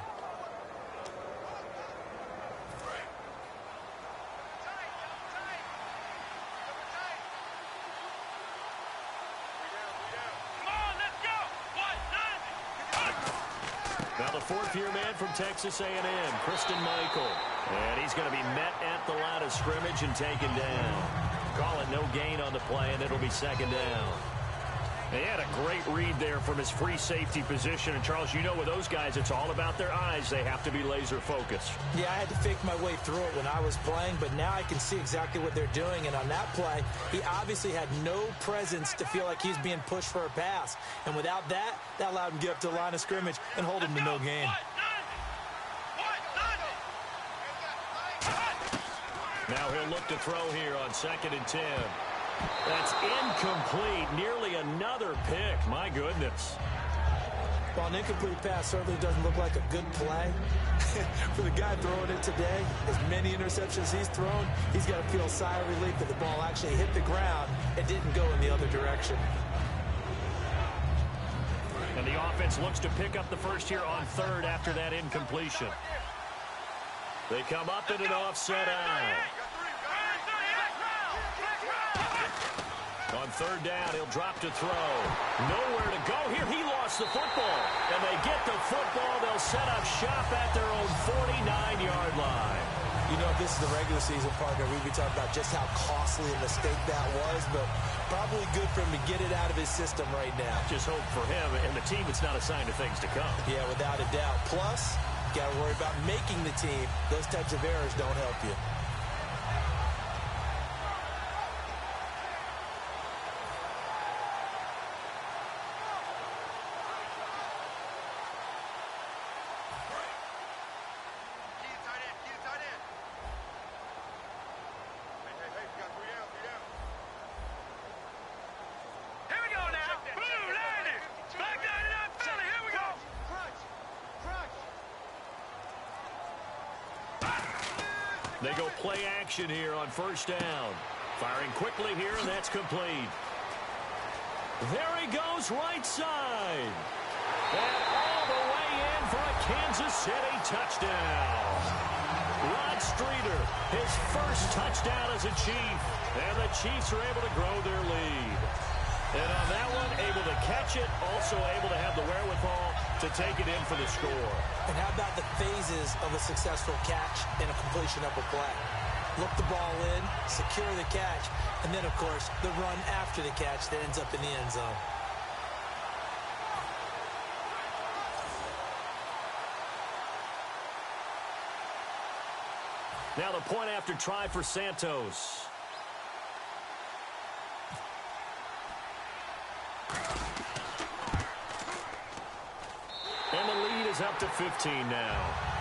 Now the fourth-year man from Texas A&M, Christian Michael. And he's going to be met at the line of scrimmage and taken down. Call it no gain on the play, and it'll be second down. They had a great read there from his free safety position. And, Charles, you know with those guys, it's all about their eyes. They have to be laser-focused. Yeah, I had to fake my way through it when I was playing, but now I can see exactly what they're doing. And on that play, he obviously had no presence to feel like he's being pushed for a pass. And without that, that allowed him to get up to the line of scrimmage and hold him to no gain. Now he'll look to throw here on 2nd and 10. That's incomplete. Nearly another pick. My goodness. Well, an incomplete pass certainly doesn't look like a good play. For the guy throwing it today, as many interceptions he's thrown, he's got to feel a sigh of relief that the ball actually hit the ground and didn't go in the other direction. And the offense looks to pick up the first here on 3rd after that incompletion. They come up in an offset out. On 3rd down, he'll drop to throw. Nowhere to go here. He lost the football. And they get the football. They'll set up shop at their own 49-yard line. You know, if this is the regular season, partner, we'd be talking about just how costly a mistake that was, but probably good for him to get it out of his system right now. Just hope for him and the team it's not a sign of things to come. Yeah, without a doubt. Plus, got to worry about making the team. Those types of errors don't help you. They go play action here on 1st down. Firing quickly here, and that's complete. There he goes, right side. And all the way in for a Kansas City touchdown. Rod Streeter, his first touchdown as a Chief. And the Chiefs are able to grow their lead. And on that one, able to catch it, also able to have the wherewithal to take it in for the score. And how about the phases of a successful catch and a completion of a play? Look the ball in, secure the catch, and then, of course, the run after the catch that ends up in the end zone. Now the point after try for Santos. And the lead is up to 15 now.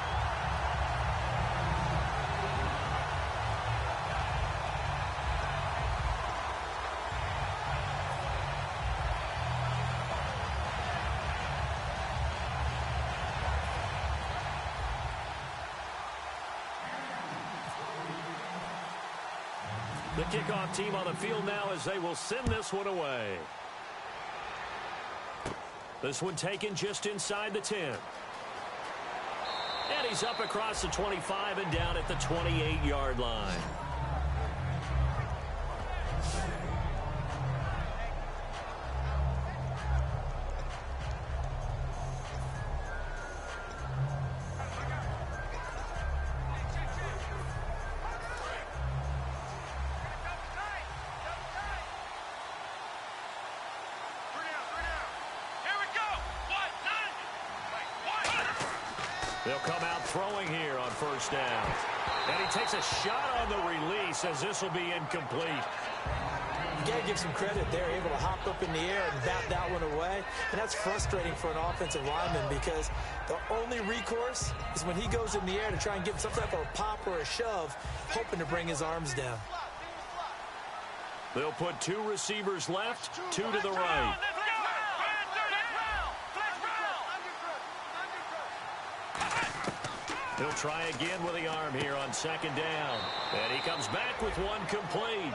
The kickoff team on the field now as they will send this one away. This one taken just inside the 10. And he's up across the 25 and down at the 28-yard line. They'll come out throwing here on first down. And he takes a shot on the release as this will be incomplete. You got to give some credit. They're able to hop up in the air and bat that one away. And that's frustrating for an offensive lineman because the only recourse is when he goes in the air to try and give some type of a pop or a shove, hoping to bring his arms down. They'll put 2 receivers left, 2 to the right. He'll try again with the arm here on second down. And he comes back with 1 complete.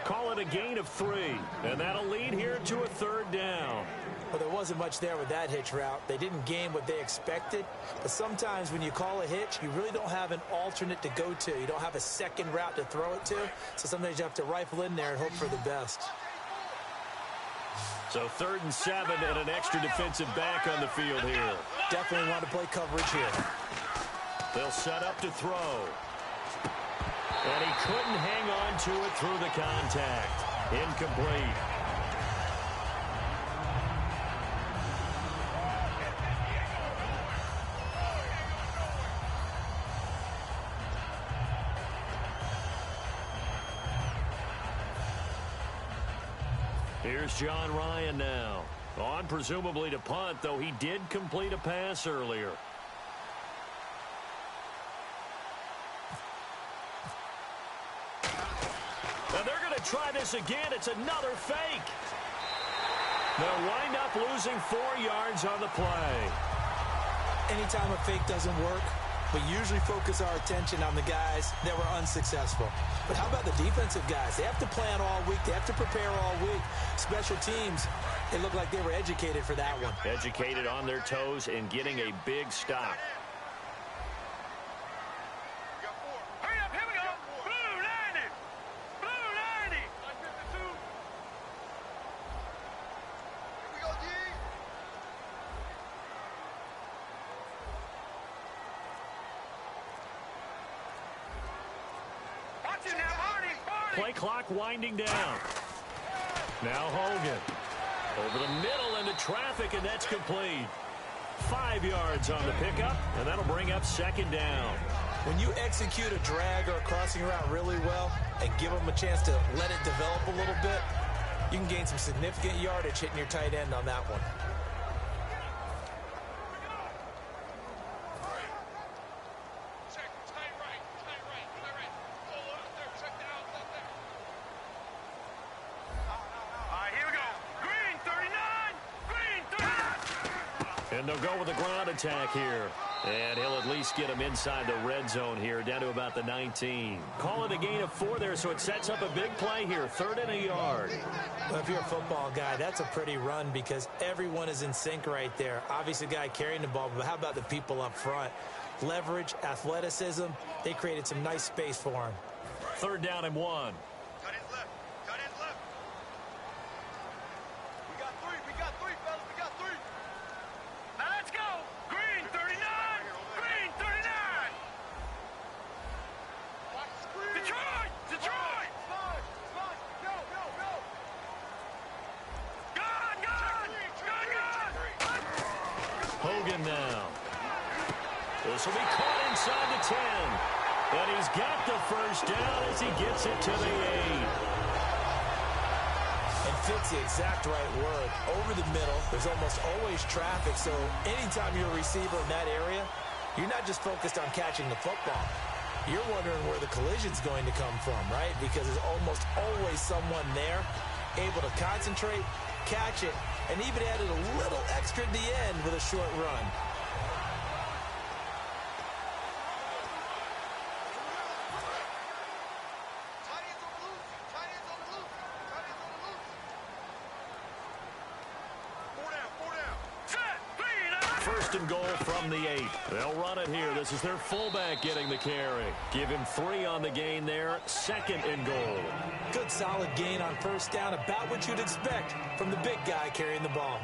Call it a gain of 3. And that'll lead here to a third down. Well, there wasn't much there with that hitch route. They didn't gain what they expected. But sometimes when you call a hitch, you really don't have an alternate to go to. You don't have a second route to throw it to. So sometimes you have to rifle in there and hope for the best. So 3rd and 7 and an extra defensive back on the field here. Definitely want to play coverage here. They'll set up to throw. And he couldn't hang on to it through the contact. Incomplete. Here's John Ryan now. On presumably to punt, though he did complete a pass earlier. And they're going to try this again. It's another fake. They'll wind up losing 4 yards on the play. Anytime a fake doesn't work, we usually focus our attention on the guys that were unsuccessful. But how about the defensive guys? They have to plan all week. They have to prepare all week. Special teams, it looked like they were educated for that one. Educated on their toes and getting a big stop. Play clock winding down. Now Hogan. Over the middle into traffic, and that's complete. 5 yards on the pickup, and that'll bring up second down. When you execute a drag or a crossing route really well and give them a chance to let it develop a little bit, you can gain some significant yardage hitting your tight end on that one. And they'll go with a ground attack here. And he'll at least get him inside the red zone here, down to about the 19. Call it a gain of 4 there, so it sets up a big play here, 3rd and a yard. Well, if you're a football guy, that's a pretty run because everyone is in sync right there. Obviously, the guy carrying the ball, but how about the people up front? Leverage, athleticism, they created some nice space for him. 3rd down and 1. Cut his left. Cut his left. We got 3. We got 3, fellas. We got 3. Now let's go. Green 39. Green 39. Detroit. Detroit. Slide. Slide. Go. Go. Go. Gone. Gone. Gone. Gone. Hogan now. This will be caught inside the 10. And he's got the first down as he gets it to the 8. And fits the exact right word. Over the middle, there's almost always traffic, so anytime you're a receiver in that area, you're not just focused on catching the football. You're wondering where the collision's going to come from, right? Because there's almost always someone there able to concentrate, catch it, and even added a little extra at the end with a short run. First and goal from the 8. They'll run it here. This is their fullback getting the carry. Give him 3 on the gain there. 2nd and goal. Good solid gain on first down, about what you'd expect from the big guy carrying the ball.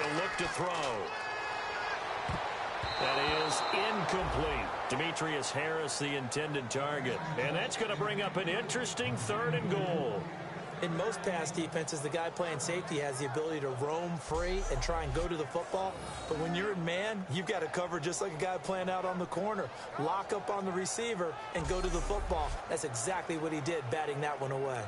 He'll look to throw. That is incomplete. Demetrius Harris, the intended target. And that's going to bring up an interesting 3rd and goal. In most pass defenses, the guy playing safety has the ability to roam free and try and go to the football. But when you're in man, you've got to cover just like a guy playing out on the corner. Lock up on the receiver and go to the football. That's exactly what he did, batting that one away.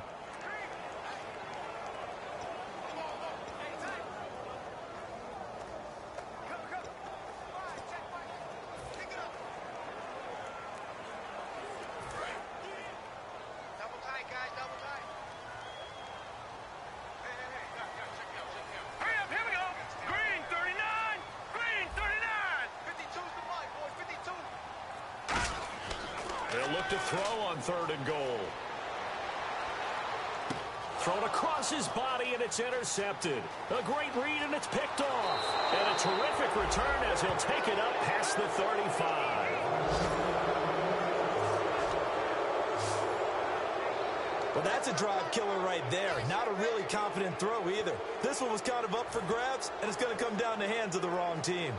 To throw on 3rd and goal. Thrown across his body, and it's intercepted. A great read, and it's picked off. And a terrific return as he'll take it up past the 35. Well, that's a drive killer right there. Not a really confident throw either. This one was kind of up for grabs, and it's going to come down the hands of the wrong team.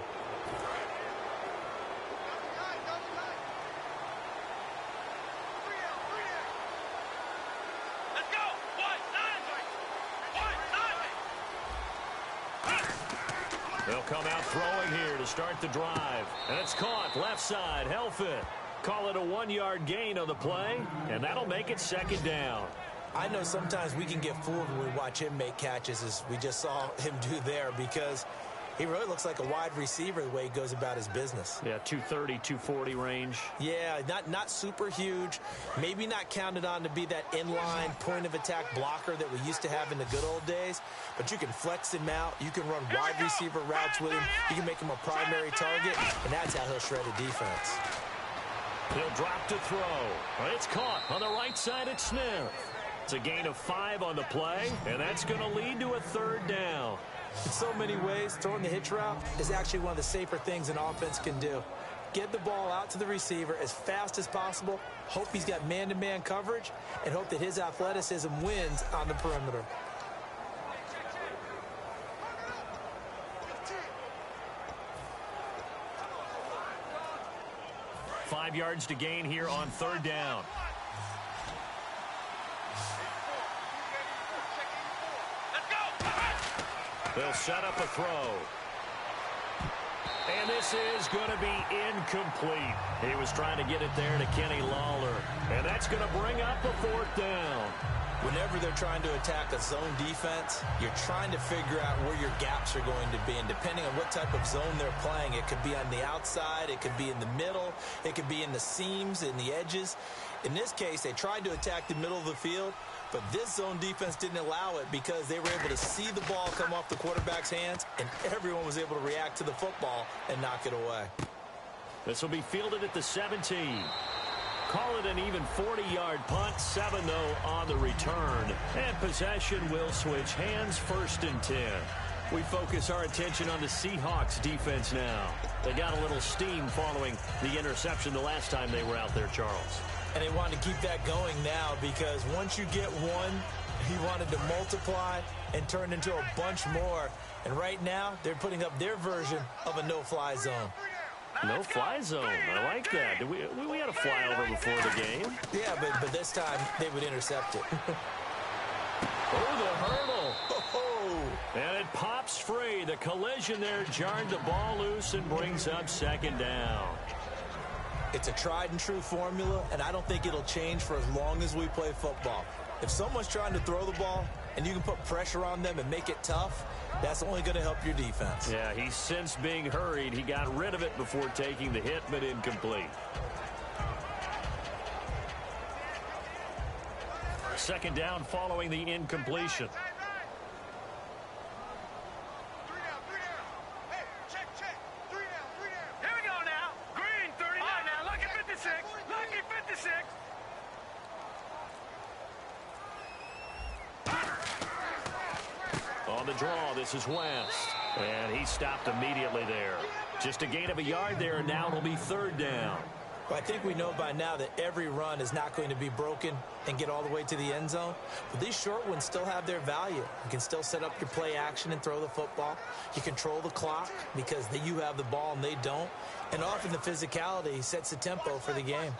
They'll come out throwing here to start the drive. And it's caught left side. Helfet. Call it a 1-yard gain on the play, and that'll make it 2nd down. I know sometimes we can get fooled when we watch him make catches, as we just saw him do there, because he really looks like a wide receiver the way he goes about his business. Yeah, 230, 240 range. Yeah, not super huge. Maybe not counted on to be that inline point-of-attack blocker that we used to have in the good old days. But you can flex him out. You can run wide receiver routes with him. You can make him a primary target, and that's how he'll shred a defense. He'll drop to throw. It's caught on the right side at Smith. It's a gain of 5 on the play, and that's going to lead to a 3rd down. In so many ways, throwing the hitch route is actually one of the safer things an offense can do. Get the ball out to the receiver as fast as possible, hope he's got man-to-man coverage, and hope that his athleticism wins on the perimeter. Five yards to gain here on 3rd down. They'll set up a throw. And this is going to be incomplete. He was trying to get it there to Kenny Lawler. And that's going to bring up a 4th down. Whenever they're trying to attack a zone defense, you're trying to figure out where your gaps are going to be. And depending on what type of zone they're playing, it could be on the outside, it could be in the middle, it could be in the seams, in the edges. In this case, they tried to attack the middle of the field, but this zone defense didn't allow it because they were able to see the ball come off the quarterback's hands, and everyone was able to react to the football and knock it away. This will be fielded at the 17. Call it an even 40-yard punt, 7-0 on the return. And possession will switch hands, 1st and 10. We focus our attention on the Seahawks defense now. They got a little steam following the interception the last time they were out there, Charles. And they wanted to keep that going now because once you get one, he wanted to multiply and turn into a bunch more. And right now, they're putting up their version of a no-fly zone. No-fly zone. I like that. We had a flyover before the game. Yeah, but this time they would intercept it. Oh, the hurdle. Oh. And it pops free. The collision there jarred the ball loose and brings up 2nd down. It's a tried-and-true formula, and I don't think it'll change for as long as we play football. If someone's trying to throw the ball and you can put pressure on them and make it tough, that's only going to help your defense. Yeah, he's since being hurried. He got rid of it before taking the hit, but incomplete. 2nd down following the incompletion. On the draw, this is West. And he stopped immediately there. Just a gain of a yard there, and now it'll be 3rd down. Well, I think we know by now that every run is not going to be broken and get all the way to the end zone. But these short ones still have their value. You can still set up your play action and throw the football. You control the clock because you have the ball and they don't. And often the physicality sets the tempo for the game.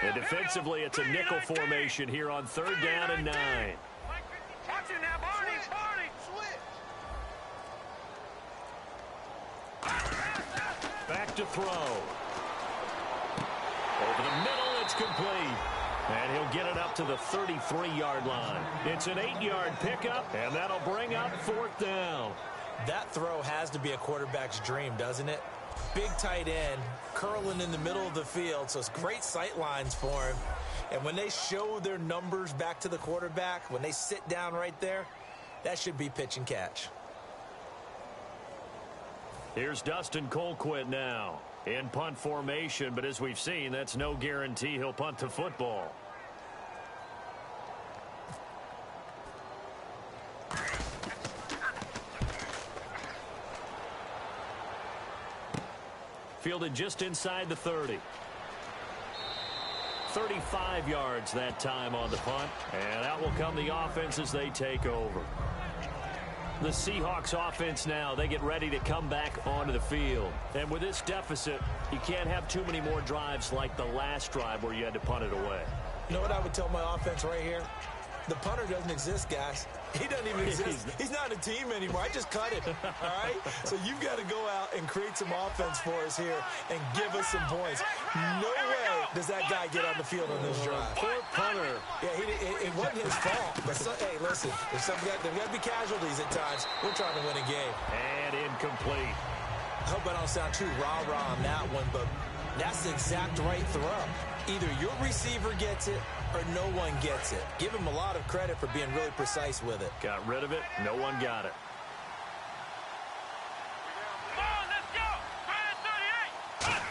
And defensively, it's a nickel formation here on 3rd down and 9. Watch it now, Barney. Back to throw. Over the middle, it's complete. And he'll get it up to the 33-yard line. It's an 8-yard pickup, and that'll bring up 4th down. That throw has to be a quarterback's dream, doesn't it? Big tight end, curling in the middle of the field, so it's great sight lines for him. And when they show their numbers back to the quarterback, when they sit down right there, that should be pitch and catch. Here's Dustin Colquitt now in punt formation, but as we've seen, that's no guarantee he'll punt the football. Fielded just inside the 30. 35 yards that time on the punt, and out will come the offense as they take over. The Seahawks offense now, they get ready to come back onto the field. And with this deficit, you can't have too many more drives like the last drive where you had to punt it away. You know what I would tell my offense right here? The punter doesn't exist, guys. He doesn't even exist. He's not a team anymore. I just cut him, all right? So you've got to go out and create some offense for us here and give us some points. No way does that guy get on the field on this drive. Poor punter. Yeah, it wasn't his fault. But hey, listen, there's got to be casualties at times. We're trying to win a game. And incomplete. I hope I don't sound too rah-rah on that one, but that's the exact right throw. Either your receiver gets it or no one gets it. Give him a lot of credit for being really precise with it. Got rid of it. No one got it. Come on, let's go. 38.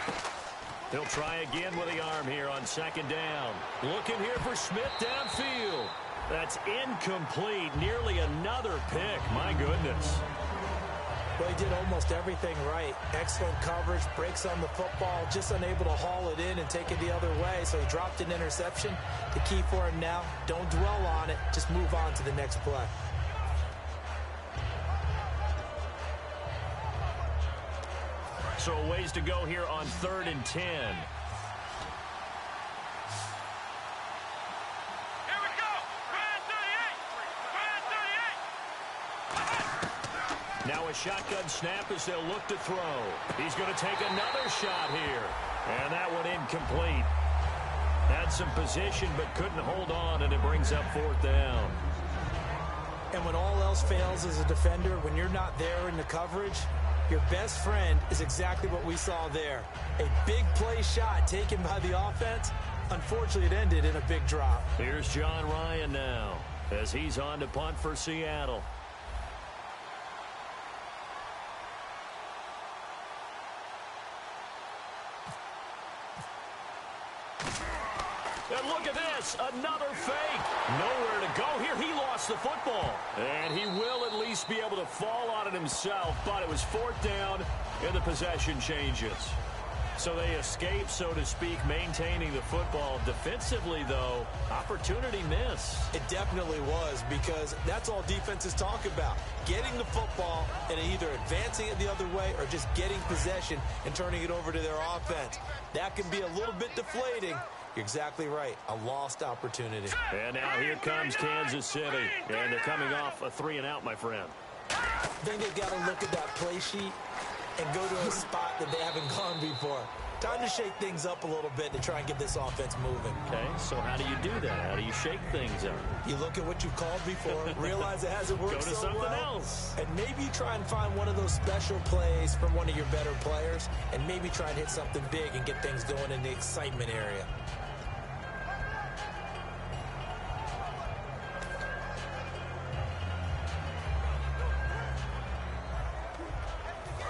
He'll try again with the arm here on 2nd down. Looking here for Smith downfield. That's incomplete. Nearly another pick. My goodness. Well, he did almost everything right. Excellent coverage, breaks on the football, just unable to haul it in and take it the other way, so he dropped an interception. The key for him now, don't dwell on it, just move on to the next play. So a ways to go here on 3rd and 10. Now a shotgun snap as they'll look to throw. He's going to take another shot here. And that one incomplete. Had some position but couldn't hold on, and it brings up 4th down. And when all else fails as a defender, when you're not there in the coverage, your best friend is exactly what we saw there. A big play shot taken by the offense. Unfortunately, it ended in a big drop. Here's John Ryan now as he's on to punt for Seattle. And look at this, another fake. Nowhere to go here. He lost the football. And he will at least be able to fall on it himself, but it was 4th down and the possession changes. So they escape, so to speak, maintaining the football. Defensively, though, opportunity miss. It definitely was, because that's all defenses talk about. Getting the football and either advancing it the other way or just getting possession and turning it over to their offense. That can be a little bit deflating. You're exactly right. A lost opportunity. And now here comes Kansas City. And they're coming off a 3-and-out, my friend. I think they've got to look at that play sheet and go to a spot that they haven't gone before. Time to shake things up a little bit to try and get this offense moving. Okay, so how do you do that? How do you shake things up? You look at what you've called before, realize it hasn't worked Go to so something well, else. and maybe try and find one of those special plays from one of your better players, and maybe try and hit something big and get things going in the excitement area.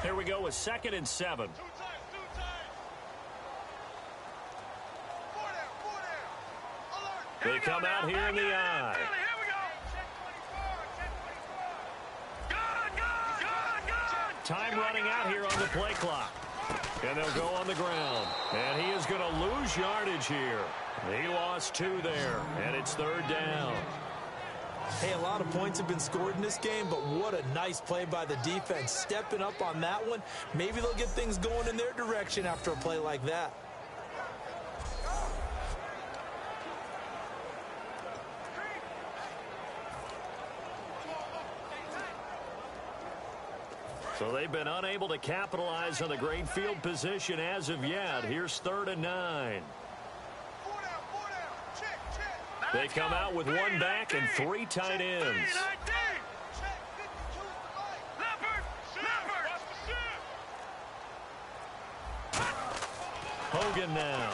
Here we go with 2nd and 7. They come out here in the eye. Time running out here on the play clock. And they'll go on the ground. And he is going to lose yardage here. He lost 2 there, and it's 3rd down. Hey, a lot of points have been scored in this game, but what a nice play by the defense. Stepping up on that one, maybe they'll get things going in their direction after a play like that. So they've been unable to capitalize on the great field position as of yet. Here's 3rd and 9. They come out with 1 back and 3 tight ends. Hogan now.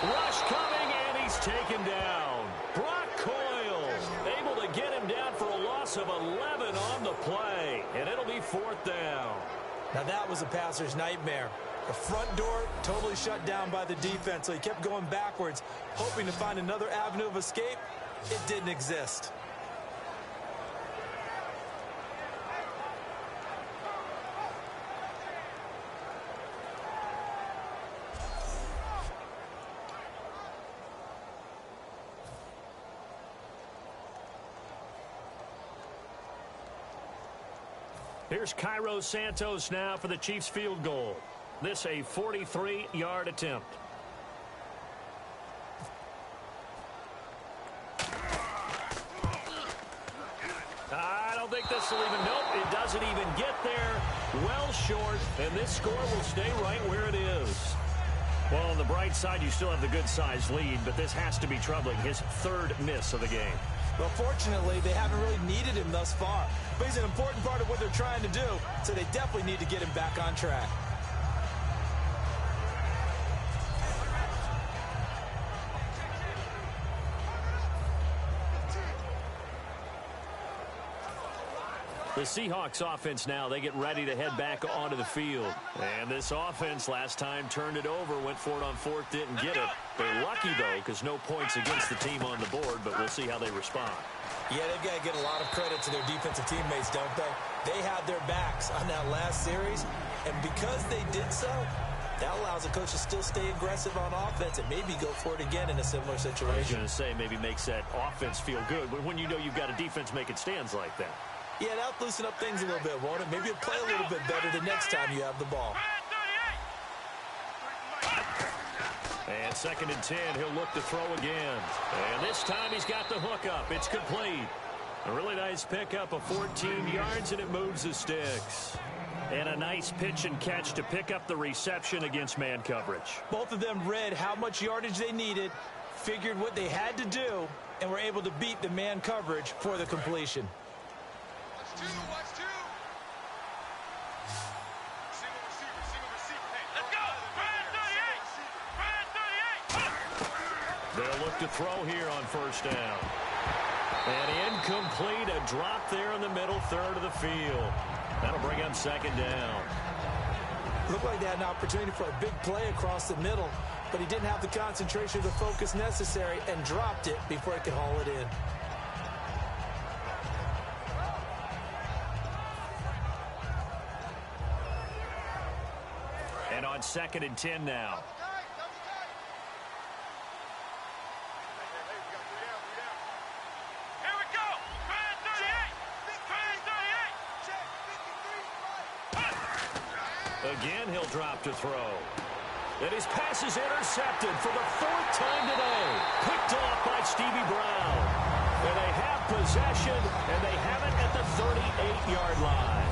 Rush coming, and he's taken down. Brock Coyle able to get him down for a loss of 11 on the play, and it'll be 4th down. Now that was a passer's nightmare. The front door totally shut down by the defense, so he kept going backwards, hoping to find another avenue of escape. It didn't exist. Here's Cairo Santos now for the Chiefs field goal. This a 43-yard attempt. I don't think this will even, nope, it doesn't even get there. Well short, and this score will stay right where it is. Well, on the bright side, you still have the good-sized lead, but this has to be troubling. His 3rd miss of the game. Well, fortunately, they haven't really needed him thus far. But he's an important part of what they're trying to do, so they definitely need to get him back on track. The Seahawks offense now, they get ready to head back onto the field. And this offense last time turned it over, went for it on 4th, didn't get it. They're lucky, though, because no points against the team on the board, but we'll see how they respond. Yeah, they've got to get a lot of credit to their defensive teammates, don't they? They had their backs on that last series, and because they did so, that allows the coach to still stay aggressive on offense and maybe go for it again in a similar situation. I was going to say maybe makes that offense feel good, but when you know you've got a defense making stands like that. Yeah, that'll loosen up things a little bit, won't it? Maybe you'll play a little bit better the next time you have the ball. And 2nd and 10, he'll look to throw again. And this time he's got the hook up. It's complete. A really nice pickup of 14 yards, and it moves the sticks. And a nice pitch and catch to pick up the reception against man coverage. Both of them read how much yardage they needed, figured what they had to do, and were able to beat the man coverage for the completion. Watch 2. Single receiver. Hey, let's go. Brad 38. They'll look to throw here on 1st down. And incomplete, a drop there in the middle 3rd of the field. That'll bring up 2nd down. Looked like they had an opportunity for a big play across the middle, but he didn't have the concentration or the focus necessary and dropped it before he could haul it in. And on 2nd and 10 now. Here we go. Brad 38. Again, he'll drop to throw. And his pass is intercepted for the 4th time today. Picked off by Stevie Brown. And they have possession, and they have it at the 38-yard line.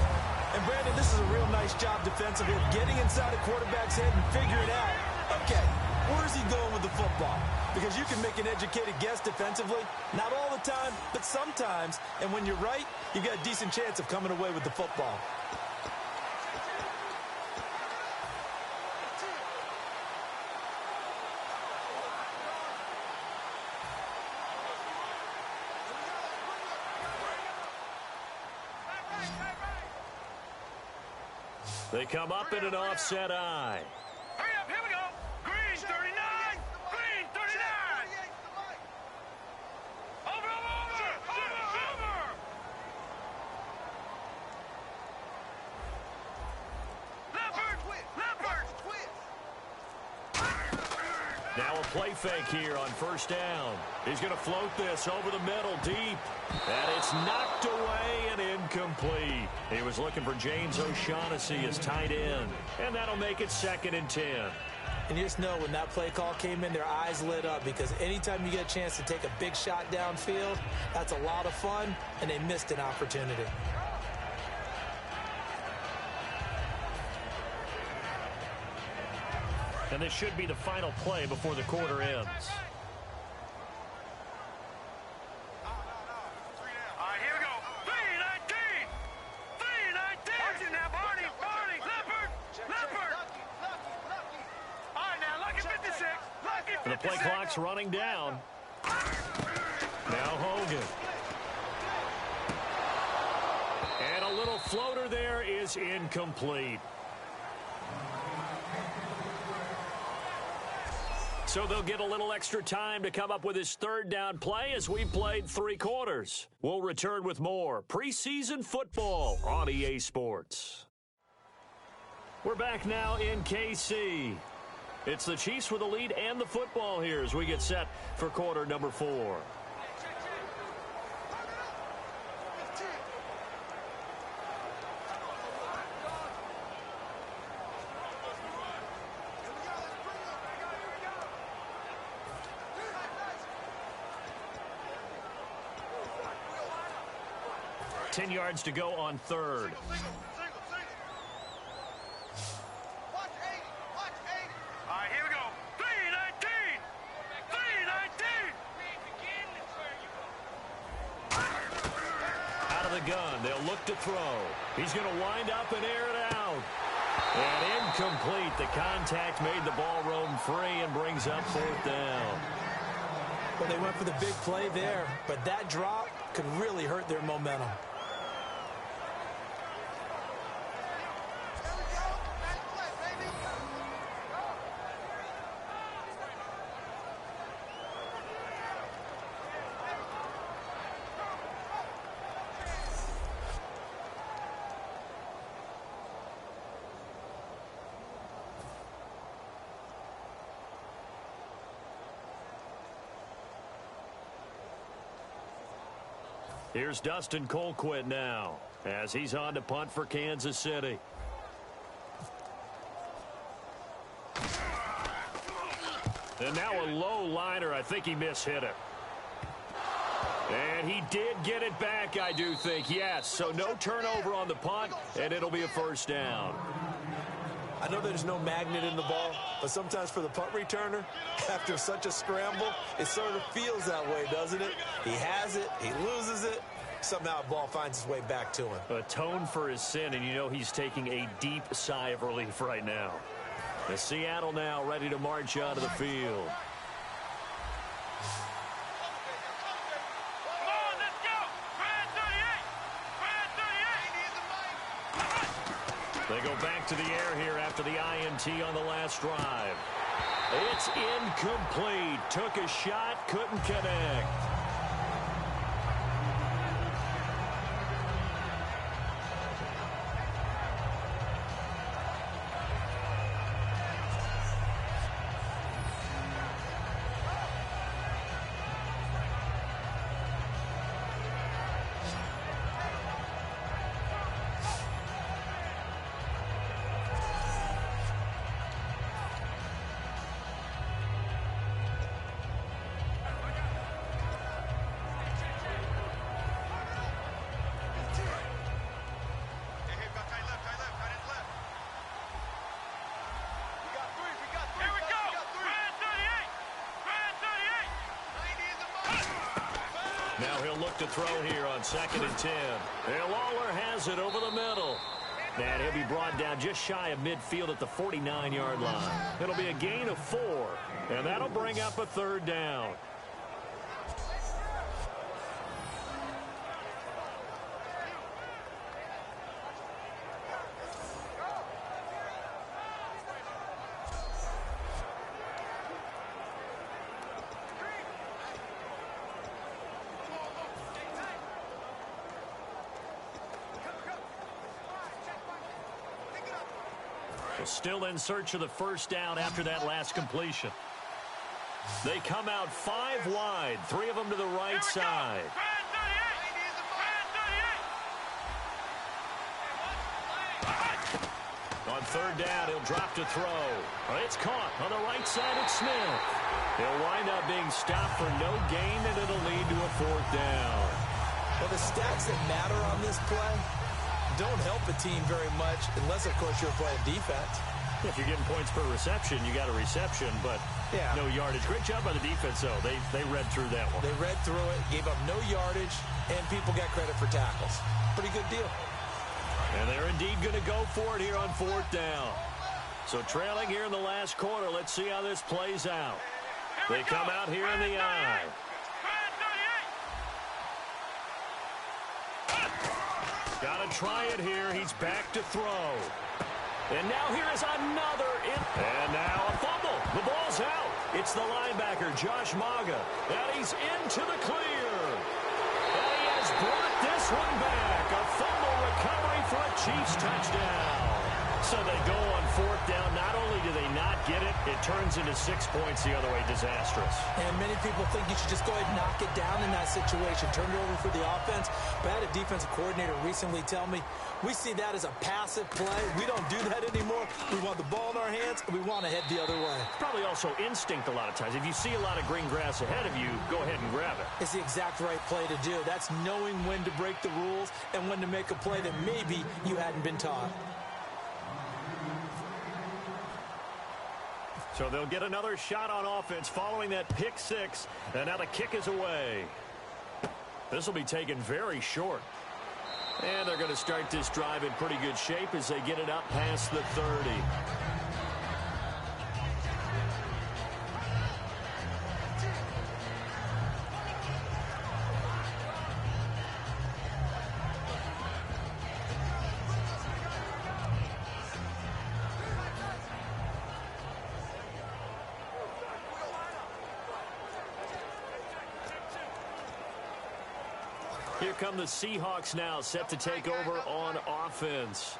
And Brandon, this is a real nice job defensively, getting inside a quarterback's head and figuring out, okay, where's he going with the football? Because you can make an educated guess defensively, not all the time, but sometimes. And when you're right, you've got a decent chance of coming away with the football. They come up in an offset eye. Hurry up, here we go. Green 39. Green 39. Over. Now a play fake here on first down. He's going to float this over the middle deep. And it's knocked away and incomplete. He was looking for James O'Shaughnessy as tight end. And that'll make it 2nd and 10. And you just know when that play call came in, their eyes lit up because anytime you get a chance to take a big shot downfield, that's a lot of fun, and they missed an opportunity. And this should be the final play before the quarter ends. All right, here we go. 319! 319! Watch it now, Barney! Barney! Leopard! Leopard! All right, now, Lucky 56! Lucky 56! And the play clock's running down. Now Hogan. And a little floater there is incomplete. So they'll get a little extra time to come up with his 3rd down play as we played 3 quarters. We'll return with more preseason football on EA Sports. We're back now in KC. It's the Chiefs with the lead and the football here as we get set for quarter number 4. Ten yards to go on 3rd. Watch 80! Watch 80! All right, here we go. 319! 319! Out of the gun. They'll look to throw. He's going to wind up and air it out. And incomplete. The contact made the ball roam free and brings up 4th down. Well, they went for the big play there, but that drop could really hurt their momentum. Here's Dustin Colquitt now as he's on to punt for Kansas City. And now a low liner. I think he mishit it. And he did get it back, I do think. Yes, so no turnover on the punt, and it'll be a 1st down. I know there's no magnet in the ball, but sometimes for the punt returner, after such a scramble, it sort of feels that way, doesn't it? He has it, he loses it, somehow the ball finds its way back to him. Atone for his sin, and you know he's taking a deep sigh of relief right now. The Seattle now ready to march out of the field. Come on, let's go! Brad 38! Brad 38! They go back to the air here after the INT on the last drive. It's incomplete. Took a shot, couldn't connect. Now he'll look to throw here on 2nd and 10. And Lawler has it over the middle. And he'll be brought down just shy of midfield at the 49-yard line. It'll be a gain of 4. And that'll bring up a 3rd down. Still in search of the 1st down after that last completion. They come out 5 wide, 3 of them to the right side. On third down, he'll drop to throw. It's caught on the right side. It's Smith. He'll wind up being stopped for no gain, and it'll lead to a 4th down. Well, the stats that matter on this play don't help a team very much unless, of course, you're playing defense. If you're getting points per reception, you got a reception, but no yardage. Great job by the defense, though. They read through that one. They read through it, gave up no yardage, and people got credit for tackles. Pretty good deal. And they're indeed going to go for it here on 4th down. So trailing here in the last quarter. Let's see how this plays out. They come out here in the I. Got to try it here. He's back to throw. And now here is another. And now a fumble. The ball's out. It's the linebacker, Josh Maga. And he's into the clear. And he has brought this one back. A fumble recovery for a Chiefs touchdown. So they go on 4th down. Not only do they not get it, it turns into 6 points the other way. Disastrous. And many people think you should just go ahead and knock it down in that situation. Turn it over for the offense. But I had a defensive coordinator recently tell me, we see that as a passive play. We don't do that anymore. We want the ball in our hands, and we want to head the other way. Probably also instinct a lot of times. If you see a lot of green grass ahead of you, go ahead and grab it. It's the exact right play to do. That's knowing when to break the rules and when to make a play that maybe you hadn't been taught. So they'll get another shot on offense following that pick 6. And now the kick is away. This will be taken very short. And they're going to start this drive in pretty good shape as they get it up past the 30. Here come the Seahawks now, set to take over on offense.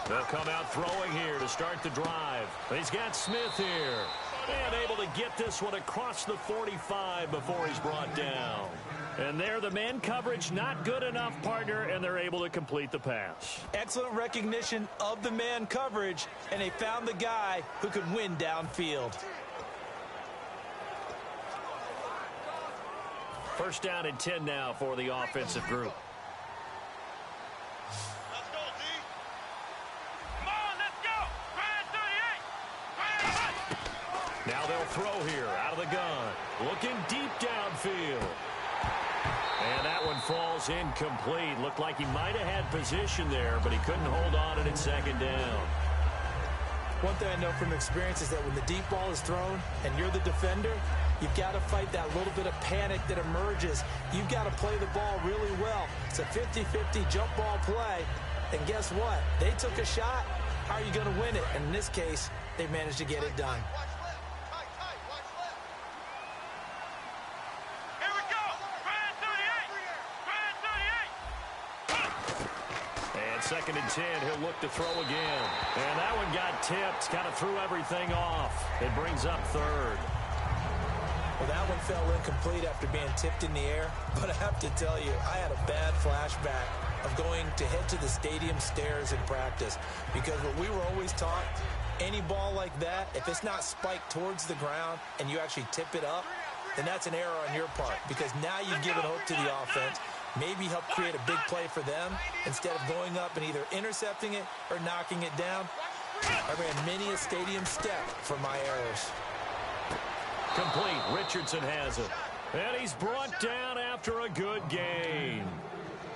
They'll come out throwing here to start the drive. He's got Smith here. And able to get this one across the 45 before he's brought down. And there, the man coverage not good enough, partner, and they're able to complete the pass. Excellent recognition of the man coverage, and they found the guy who could win downfield. First down and 10 now for the offensive group. Let's go, D. Come on, let's go. Brand 38. Now they'll throw here out of the gun. Looking deep downfield. And that one falls incomplete. Looked like he might have had position there, but he couldn't hold on to it 2nd down. One thing I know from experience is that when the deep ball is thrown and you're the defender, you've got to fight that little bit of panic that emerges. You've got to play the ball really well. It's a 50-50 jump ball play. And guess what? They took a shot. How are you going to win it? And in this case, they managed to get it done. Second and 10, he'll look to throw again. And that one got tipped, kind of threw everything off. It brings up 3rd. Well, that one fell incomplete after being tipped in the air. But I have to tell you, I had a bad flashback of going to head to the stadium stairs in practice. Because what we were always taught, any ball like that, if it's not spiked towards the ground and you actually tip it up, then that's an error on your part. Because now you've given hope to the offense. Maybe help create a big play for them instead of going up and either intercepting it or knocking it down. I ran many a stadium step for my errors. Complete. Richardson has it. And he's brought down after a good gain.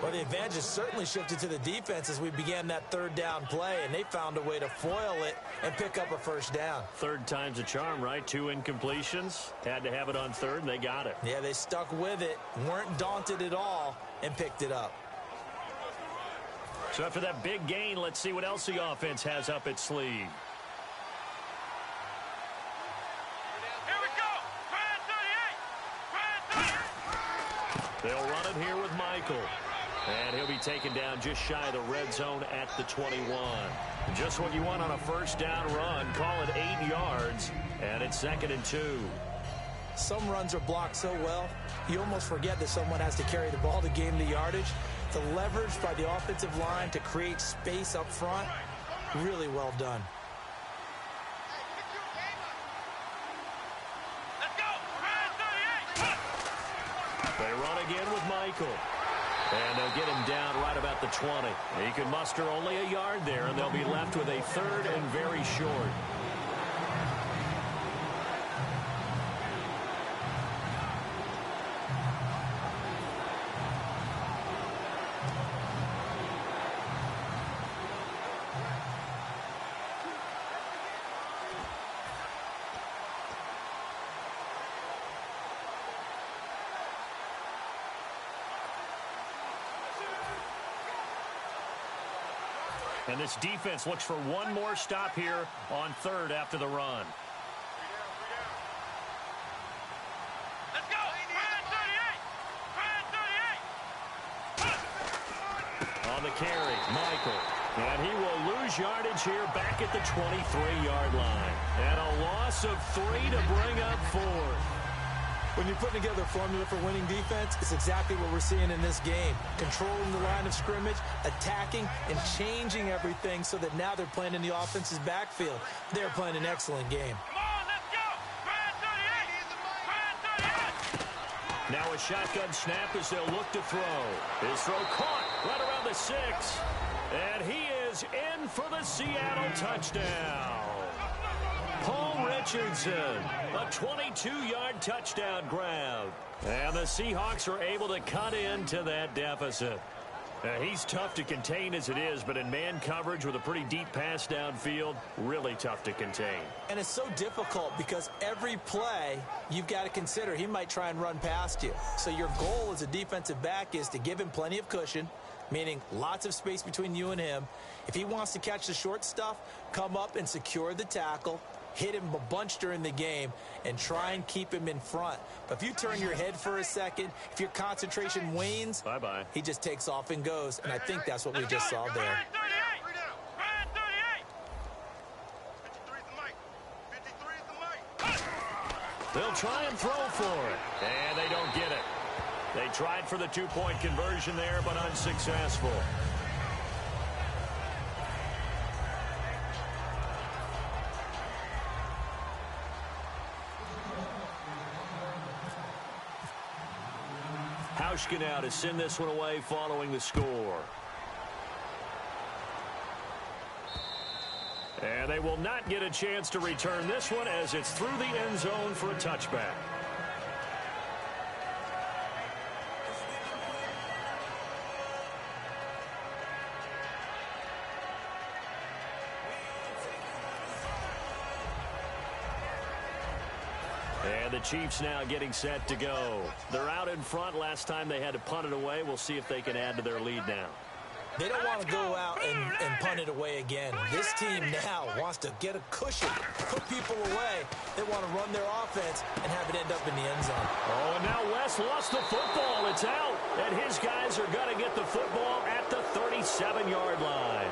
Well, the advantage has certainly shifted to the defense as we began that 3rd down play, and they found a way to foil it and pick up a 1st down. 3rd time's a charm, right? 2 incompletions. Had to have it on 3rd, and they got it. Yeah, they stuck with it, weren't daunted at all, and picked it up. So after that big gain, let's see what else the offense has up its sleeve. Here we go. Brand 38. They'll run it here with Michael. And he'll be taken down just shy of the red zone at the 21. Just what you want on a first down run. Call it 8 yards, and it's 2nd and 2. Some runs are blocked so well, you almost forget that someone has to carry the ball to gain the yardage. The leverage by the offensive line to create space up front, really well done. They run again with Michael. And they'll get him down right about the 20. He can muster only a yard there, and they'll be left with a 3rd and very short. And this defense looks for one more stop here on 3rd after the run. Let's go! Brand 38! On the carry, Michael. And he will lose yardage here back at the 23-yard line. And a loss of 3 to bring up 4th. When you're putting together a formula for winning defense, it's exactly what we're seeing in this game. Controlling the line of scrimmage, attacking, and changing everything so that now they're playing in the offense's backfield. They're playing an excellent game. Come on, let's go! Brand 38! Brand 38! Now a shotgun snap as they'll look to throw. His throw caught right around the 6. And he is in for the Seattle touchdown. Paul Richardson, a 22-yard touchdown grab. And the Seahawks are able to cut into that deficit. He's tough to contain as it is, but in man coverage with a pretty deep pass downfield, really tough to contain. And it's so difficult because every play you've got to consider he might try and run past you. So your goal as a defensive back is to give him plenty of cushion, meaning lots of space between you and him. If he wants to catch the short stuff, come up and secure the tackle, hit him a bunch during the game, and try and keep him in front. But if you turn your head for a second, if your concentration wanes, bye-bye. He just takes off and goes. And I think that's what we just saw there. Brand 38! Brand 38! 53 is the mic. 53 is the mic. They'll try and throw for it. And they don't get it. They tried for the 2-point conversion there, but unsuccessful. Hauschka now to send this one away following the score. And they will not get a chance to return this one as it's through the end zone for a touchback. And the Chiefs now getting set to go. They're out in front. Last time they had to punt it away. We'll see if they can add to their lead now. They don't want to go out and punt it away again. This team now wants to get a cushion, put people away. They want to run their offense and have it end up in the end zone. Oh, and now West lost the football. It's out. And his guys are going to get the football at the 37-yard line.